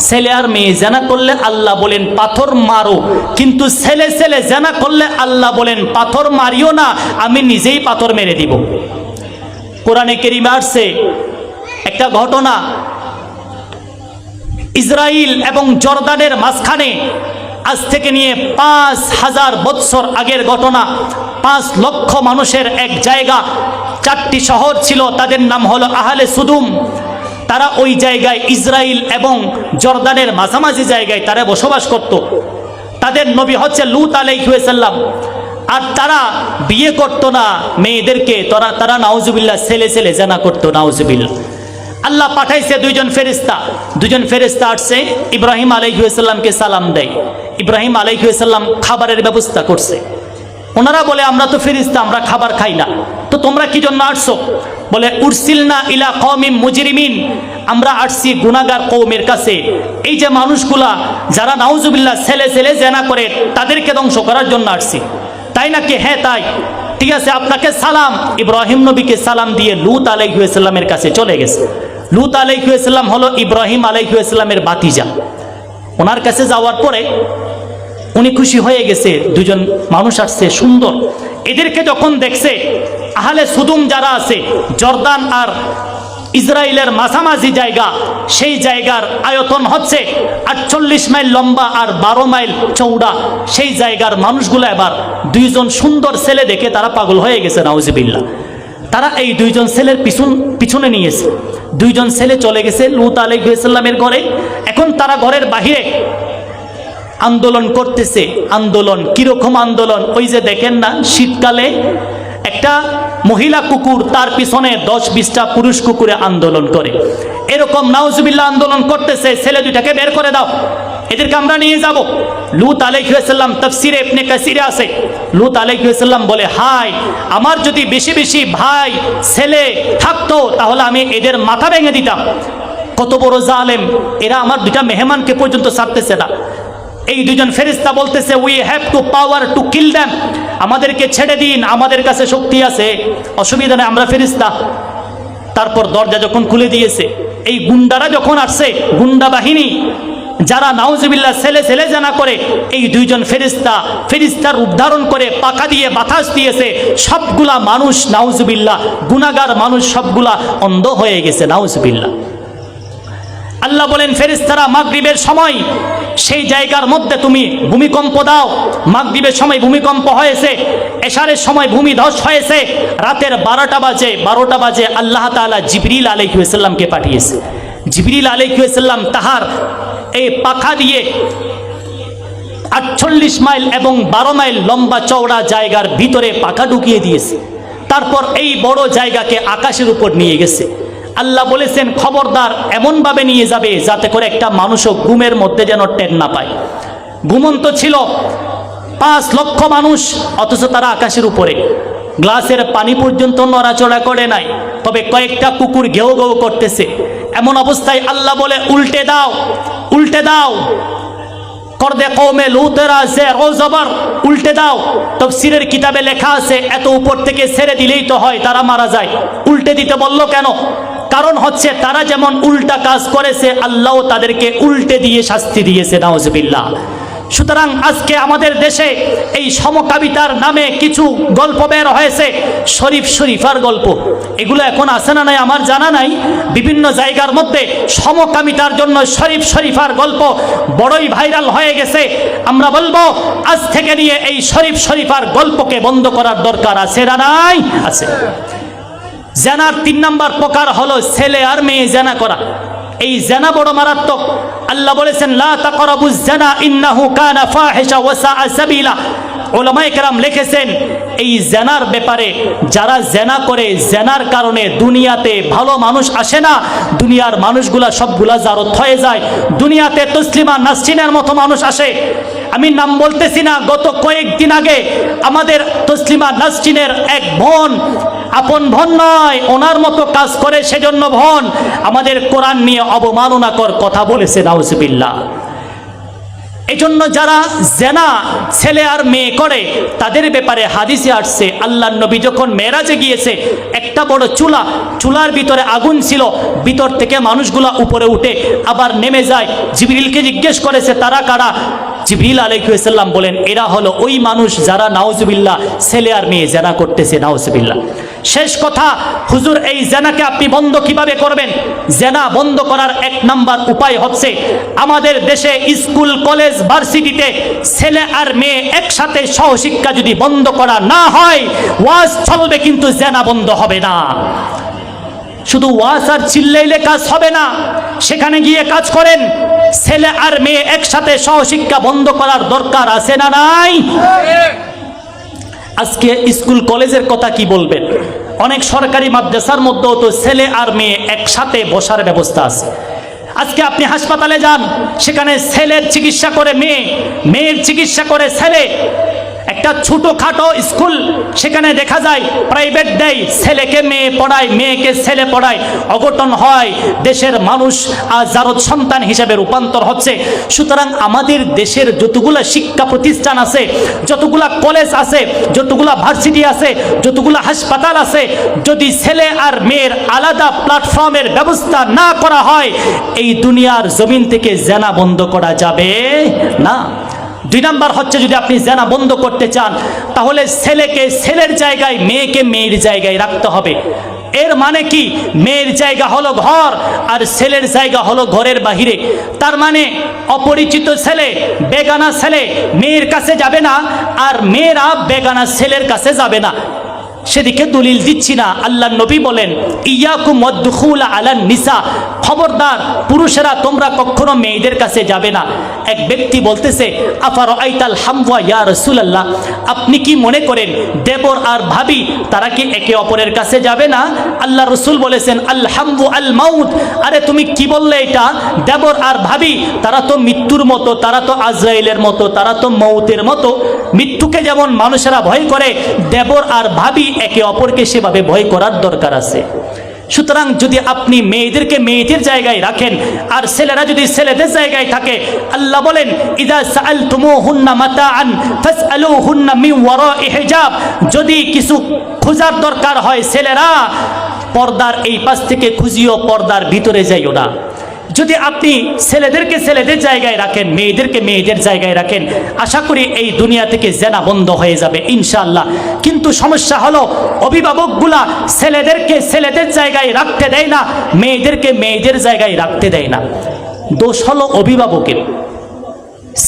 ছেলে আর মেয়ে জানা করলে আল্লাহ বলেন পাথর মারো, কিন্তু ছেলে ছেলে জানা করলে আল্লাহ বলেন পাথর মারিও না, আমি নিজেই পাথর মেরে দিব। কোরআনে কারীমে আসছে একটা ঘটনা, ইসরাইল এবং জর্দানের মাঝখানে, আজ থেকে নিয়ে 5000 বৎসর আগের ঘটনা। 5 লক্ষ মানুষের এক জায়গা, 4টি শহর ছিল, তাদের নাম হলো আহলে সুদুম। তারা ওই জায়গায়, ইসরাইল এবং জর্দানের মাঝামাঝি জায়গায় তারা বসবাস করত। তাদের নবী হচ্ছে লূত আলাইহিস সালাম। আর তারা বিয়ে করতো না মেয়েদেরকে, তারা নাউজুবিল্লাহ ছেলে ছেলে জানা করতো, নাউজুবিল্লাহ। আল্লাহ পাঠাইছে 2 জন ফেরেশতা। 2 জন ফেরেশতা আসছে, ইব্রাহিম আলাইহিস সালামকে সালাম দেয়। ইব্রাহিম আলাইহিস সালাম খাবারের ব্যবস্থা করছে। ওনারা বলে আমরা তো ফেরেশতা, আমরা খাবার খাই না, তো তোমরা কি জন্য আসছো? বলে উরসিলনা ইলা কওমিন মুজরিমিন, আমরা আসছি গুনাহগার কওমের কাছে। এই যে মানুষগুলা যারা নাউজুবিল্লাহ ছেলে ছেলে জানা করে, তাদেরকে ধ্বংস করার জন্য আসছি। তাই নাকি? হ্যাঁ তাই। ঠিক আছে, আপনাকে সালাম। ইব্রাহিম নবীকে সালাম দিয়ে লূত আলাইহিস সালামের কাছে চলে গেছে। লূত আলাইহিস সালাম হলো ইব্রাহিম আলাইহিস সালামের ভাতিজা। ওনার কাছে যাওয়ার পরে উনি খুশি হয়ে গেছে, 2 জন মানুষ আসছে সুন্দর। এদেরকে যখন দেখছে, আহলে সুদুম যারা আছে, জর্দান আর ইসরায়েলের মাঝামাঝি জায়গা, সেই জায়গার আয়তন হচ্ছে 48 মাইল লম্বা আর 12 মাইল চৌড়া। সেই জায়গার মানুষগুলো এবার 2 জন সুন্দর ছেলে দেখে তারা পাগল হয়ে গেছে, নাউজুবিল্লাহ। তারা এই 2 জন ছেলের পিছনে নিয়েছে। 2 জন ছেলে চলে গেছে লূত আলাইহিস সালামের ঘরে। এখন তারা ঘরের বাহিরে আন্দোলন করতেছে। আন্দোলন কিরকম আন্দোলন? ওই যে দেখেন না, শীতকালে একটা মহিলা কুকুর, তার পিছনে 10-20টা পুরুষ কুকুরে আন্দোলন করে, এরকম নাউজুবিল্লাহ আন্দোলন করতেছে। ছেলে 2টাকে বের করে দাও, এদেরকে আমরা নিয়ে যাব। লূত আলাইহিস সালাম, তাফসিরে ইবনে কাসিরে আছে, লূত আলাইহিস সালাম বলে, হাই, আমার যদি বেশি বেশি ভাই ছেলে থাকতো তাহলে আমি এদের মাথা ভেঙে দিতাম। কত বড় জালেম এরা, আমার 2টা মেহমানকে পর্যন্ত ছাড়তেছে না। এই 2 জন ফেরেশতা বলতেছে, we have to power to kill them, আমাদেরকে ছেড়ে দিন, আমাদের কাছে শক্তি আছে, অসুবিধা নেই, আমরা ফেরেশতা। তারপর দরজা যখন খুলে দিয়েছে, এই গুন্ডারা যখন আসছে, গুন্ডা বাহিনী যারা নাউজুবিল্লাহ ছেলে ছেলে জানা করে, এই 2 জন ফেরেশতার রূপ ধারণ করে পাকা দিয়ে বাতাস দিয়েছে। সবগুলা মানুষ নাউজুবিল্লাহ গুনাহগার মানুষ, সবগুলা অন্ধ হয়ে গেছে, নাউজুবিল্লাহ। আল্লাহ বলেন, ফেরেশতারা মাগরিবের সময় সেই জায়গার মধ্যে তুমি ভূমিকম্প দাও। মাগরিবের সময় ভূমিকম্প হয়েছে, এশারের সময় ভূমিধস হয়েছে, রাতের 12টা বাজে আল্লাহ তাআলা জিবরিল আলাইহিস সালামকে পাঠিয়েছে। জিবরিল আলাইহিস সালাম তাহার এই পাখা দিয়ে 48 মাইল এবং 12 মাইল লম্বা চওড়া জায়গার ভিতরে পাখা ঢুকিয়ে দিয়েছে। তারপর এই বড় জায়গাকে আকাশের উপর নিয়ে গেছে। আল্লাহ বলেছেন, খবরদার এমনভাবে নিয়ে যাবে যাতে করে একটা মানুষও ঘুমের মধ্যে যেন টের না পায়। ঘুমন্ত ছিল 5 লক্ষ মানুষ, অথচ তারা আকাশের উপরে। গ্লাসের পানি পর্যন্ত নড়াচড়া করে নাই, তবে কয়েকটা কুকুর ঘেউ ঘেউ করতেছে। এমন অবস্থায় আল্লাহ বলে, উল্টে দাও, উল্টে দাও। করদে কওমে লূতেরা যে রোজবার, উল্টে দাও। তাফসীরের কিতাবে লেখা আছে, এত উপর থেকে ছেড়ে দিলেই তো হয়, তারা মারা যায়। উল্টে দিতে বলল কেন? কারণ হচ্ছে তারা যেমন উল্টা কাজ করেছে, আল্লাহ তাদেরকে উল্টে দিয়ে শাস্তি দিয়েছে, নাউজুবিল্লাহ। সুতরাং আজকে আমাদের দেশে এই সমকামিতার নামে কিছু গল্প বের হয়েছে, শরীফার গল্প। এগুলো এখন আছে না নাই আমার জানা নাই। বিভিন্ন জায়গার মধ্যে সমকামিতার জন্য শরীফার গল্প বড়ই ভাইরাল হয়ে গেছে। আমরা বলবো, আজ থেকে নিয়ে এই শরীফার গল্পকে বন্ধ করার দরকার আছে না নাই? আছে। জেনার 3 নম্বর প্রকার হলো ছেলে আর মেয়ে জেনা করা। এই জেনা বড় মারাত্মক। আল্লাহ বলেছেন লা তাকরাবুজ জিনা ইন্নাহু কানা ফাহিশা ওয়া সাআ সাবিলা। উলামায়ে কেরাম লিখেছেন এই জেনার ব্যাপারে, যারা জেনা করে জেনার কারণে দুনিয়াতে ভালো মানুষ আসে না, দুনিয়ার মানুষগুলা সবগুলা জারত হয়ে যায়। দুনিয়াতে তসলিমা নাসরিনের মতো মানুষ আসে। আমি নাম বলতেছি না, গত কয়েকদিন আগে আমাদের তসলিমা নাসরিনের এক বোন, আপন বোন নয়, ওনার মতো কাজ করে সেজন্য বোন আমাদের কোরআন নিয়ে অবমাননাকর কথা বলেছে, নাউজুবিল্লাহ। এজন্য যারা জেনা ছেলে আর মেয়ে করে তাদের ব্যাপারে হাদিসে আসছে, আল্লাহর নবী যখন মেরাজে গিয়েছে একটা বড় চুলার ভিতরে আগুন ছিল, ভিতর থেকে মানুষগুলা উপরে উঠে আবার নেমে যায়। জিবরিলকে জিজ্ঞেস করেছে তারা কারা? জিবরিল আলাইহিস সালাম বলেন এরা হলো ওই মানুষ যারা নাউজুবিল্লাহ ছেলে আর মেয়ে জেনা করতেছে, নাউজুবিল্লাহ। শেষ কথা, হুজুর এই জেনাকে আপনি বন্ধ কিভাবে করবেন? জেনা বন্ধ করার 1 নাম্বার উপায় হচ্ছে আমাদের দেশে স্কুল কলেজ ভার্সিটিতে ছেলে আর মেয়ে একসাথে সহশিক্ষা যদি বন্ধ করা না হয়, ওয়াজ চলবে কিন্তু জেনা বন্ধ হবে না। শুধু ওয়াজ আর চিল্লাইলে কাজ হবে না, সেখানে গিয়ে কাজ করেন। ছেলে আর মেয়ে একসাথে সহশিক্ষা বন্ধ করার দরকার আছে না নাই? আজকে স্কুল কলেজের কথা কি বলবেন? অনেক সরকারি মাদ্রাসার মধ্যেও তো ছেলে আর মেয়ে একসাথে বসার ব্যবস্থা আছে। আজকে আপনি হাসপাতালে যান, সেখানে ছেলের চিকিৎসা করে মেয়ে, মেয়ের চিকিৎসা করে ছেলে। একটা ছোটখাটো স্কুল, সেখানে দেখা যায় প্রাইভেট দেয়, ছেলেকে মেয়ে পড়ায়, মেয়েকে ছেলে পড়ায়, অঘটন হয়, দেশের মানুষ জারদ সন্তান হিসেবে রূপান্তর হচ্ছে। সুতরাং আমাদের দেশের যতগুলা শিক্ষা প্রতিষ্ঠান আছে, যতগুলা কলেজ আছে, যতগুলা ভার্সিটি আছে, যতগুলা হাসপাতাল আছে, যদি ছেলে আর মেয়ের আলাদা প্ল্যাটফর্মের ব্যবস্থা না করা হয়, এই দুনিয়ার জমিন থেকে জেনা বন্ধ করা যাবে না। 2 নাম্বার হচ্ছে যদি আপনি জেনা বন্ধ করতে চান, তাহলে ছেলেকে ছেলের জায়গায়, মেয়েকে মেয়ের জায়গায় রাখতে হবে। এর মানে কি? মেয়ের জায়গা হলো ঘর আর ছেলের জায়গা হলো ঘরের বাহিরে। তার মানে অপরিচিত ছেলে, বেগানা ছেলে মেয়ের কাছে যাবে না, আর মেয়েরা বেগানা ছেলের কাছে যাবে না। সেদিকে দলিল দিচ্ছি না। আল্লাহর নবী বলেন ইয়াকুম ওয়াদখুল আলান নিসা, খবরদার পুরুষেরা তোমরা কখনো মেয়েদের কাছে যাবে না। এক ব্যক্তি বলতেছে আফারাআইতাল হামওয়া ইয়া রাসূলুল্লাহ, আপনি কি মনে করেন দেবর আর ভাবি তারা কি একে অপরের কাছে যাবে না? আল্লাহ রাসূল বলেছেন আল হামু আল মাউত। আরে তুমি কি বললে এটা? দেবর আর ভাবি তারা তো মৃত্যুর মতো, তারা তো আজরাইলের মতো, তারা তো মৌতের মতো। মৃত্যুকে যেমন মানুষেরা ভয় করে, দেবর আর ভাবি একে অপরকে সেভাবে ভয় করার দরকার আছে। সুতরাং যদি আপনি মেয়েদেরকে মেয়েদের জায়গায় রাখেন আর ছেলেরা যদি ছেলেদের জায়গায় থাকে, আল্লাহ বলেন ইযা সাআলতুমুহুন্না মাতাআন ফাসআলুহুন্না মিন ওয়ারাই হিজাব, যদি কিছু খোঁজার দরকার হয় ছেলেরা পর্দার এই পাশ থেকে খুঁজিও, পর্দার ভিতরে যাইও না। যদি আপনি ছেলেদেরকে ছেলেদের জায়গায় রাখেন, মেয়েদেরকে মেয়েদের জায়গায় রাখেন, আশা করি এই দুনিয়া থেকে জেনা বন্ধ হয়ে যাবে ইনশাআল্লাহ। কিন্তু সমস্যা হলো অভিভাবকগুলা ছেলেদেরকে ছেলেদের জায়গায় রাখতে দেয় না, মেয়েদেরকে মেয়েদের জায়গায় রাখতে দেয় না। দোষ হলো অভিভাবকের।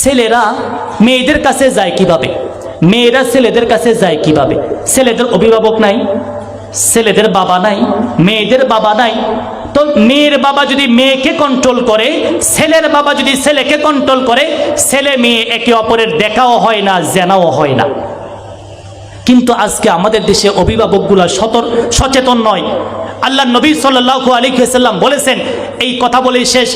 ছেলেরা মেয়েদের কাছে যায় কিভাবে? মেয়েরা ছেলেদের কাছে যায় কিভাবে? ছেলেদের অভিভাবক নাই, ছেলেদের বাবা নাই, মেয়েদের বাবা নাই। তো মেয়ের বাবা যদি মেয়েকে কন্ট্রোল করে, ছেলের বাবা যদি ছেলেকে কন্ট্রোল করে, ছেলে মেয়ে একে অপরের দেখাও হয় না, জেনাও হয় না। কিন্তু আজকে আমাদের দেশে অভিভাবকগুলা সচেতন নয়। আল্লাহ নবী সাল্লাল্লাহু আলাইহি ওয়াসাল্লাম বলেছেন, এই কথা বলে শেষ,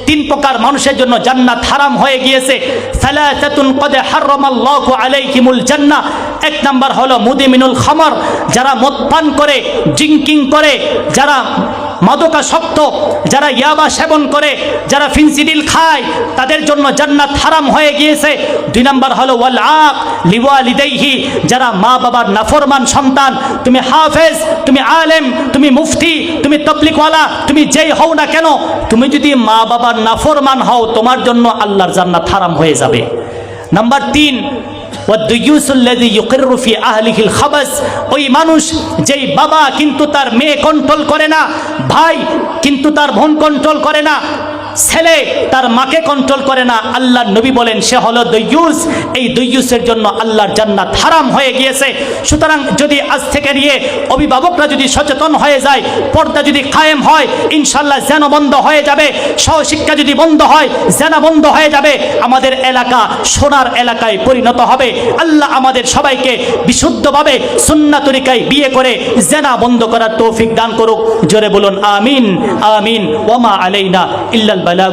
3 প্রকার মানুষের জন্য জান্নাত হারাম হয়ে গিয়েছে। সালাসাতুন কদ হারামাল্লাহু আলাইহিমুল জান্নাহ। 1 নাম্বার হলো মুদিমিনুল খামর, যারা মদ পান করে, ড্রিঙ্কিং করে, যারা মাদকাসক্ত, যারা ইয়াবা সেবন করে, যারা ফেনসিডিল খায়, তাদের জন্য জান্নাত হারাম হয়ে গিয়েছে। 2 নাম্বার হলো ওয়াল আক লিওয়ালিদাইহি, যারা মা বাবার নাফরমান সন্তান। তুমি হাফেজ, তুমি আলেম, তুমি মুফতি, তুমি তাবলীগওয়ালা, তুমি যেই হও না কেন, তুমি যদি মা বাবার নাফরমান হও, তোমার জন্য আল্লাহর জান্নাত হারাম হয়ে যাবে। নাম্বার 3, ওই মানুষ যেই বাবা কিন্তু তার মেয়ে কন্ট্রোল করে না, ভাই কিন্তু তার বোন কন্ট্রোল করে না, ছেলে তার মাকে কন্ট্রোল করে না, আল্লাহর নবী বলেন সে হলো দয়ুস। এই দয়ুসের জন্য আল্লাহর জান্নাত হারাম হয়ে গিয়েছে। সুতরাং যদি আজ থেকে নিয়ে অভিভাবকরা যদি সচেতন হয়ে যায়, পর্দা যদি কায়েম হয়, ইনশাআল্লাহ যেন বন্ধ হয়ে যাবে। সহশিক্ষা যদি বন্ধ হয়, জেনা বন্ধ হয়ে যাবে। আমাদের এলাকা সোনার এলাকায় পরিণত হবে। আল্লাহ আমাদের সবাইকে বিশুদ্ধভাবে সুন্নাহ তরিকায় বিয়ে করে জেনা বন্ধ করার তৌফিক দান করুক। জোরে বলুন আমিন আমিন। ওয়া মা আলাইনা ইল্লাল বালাগ।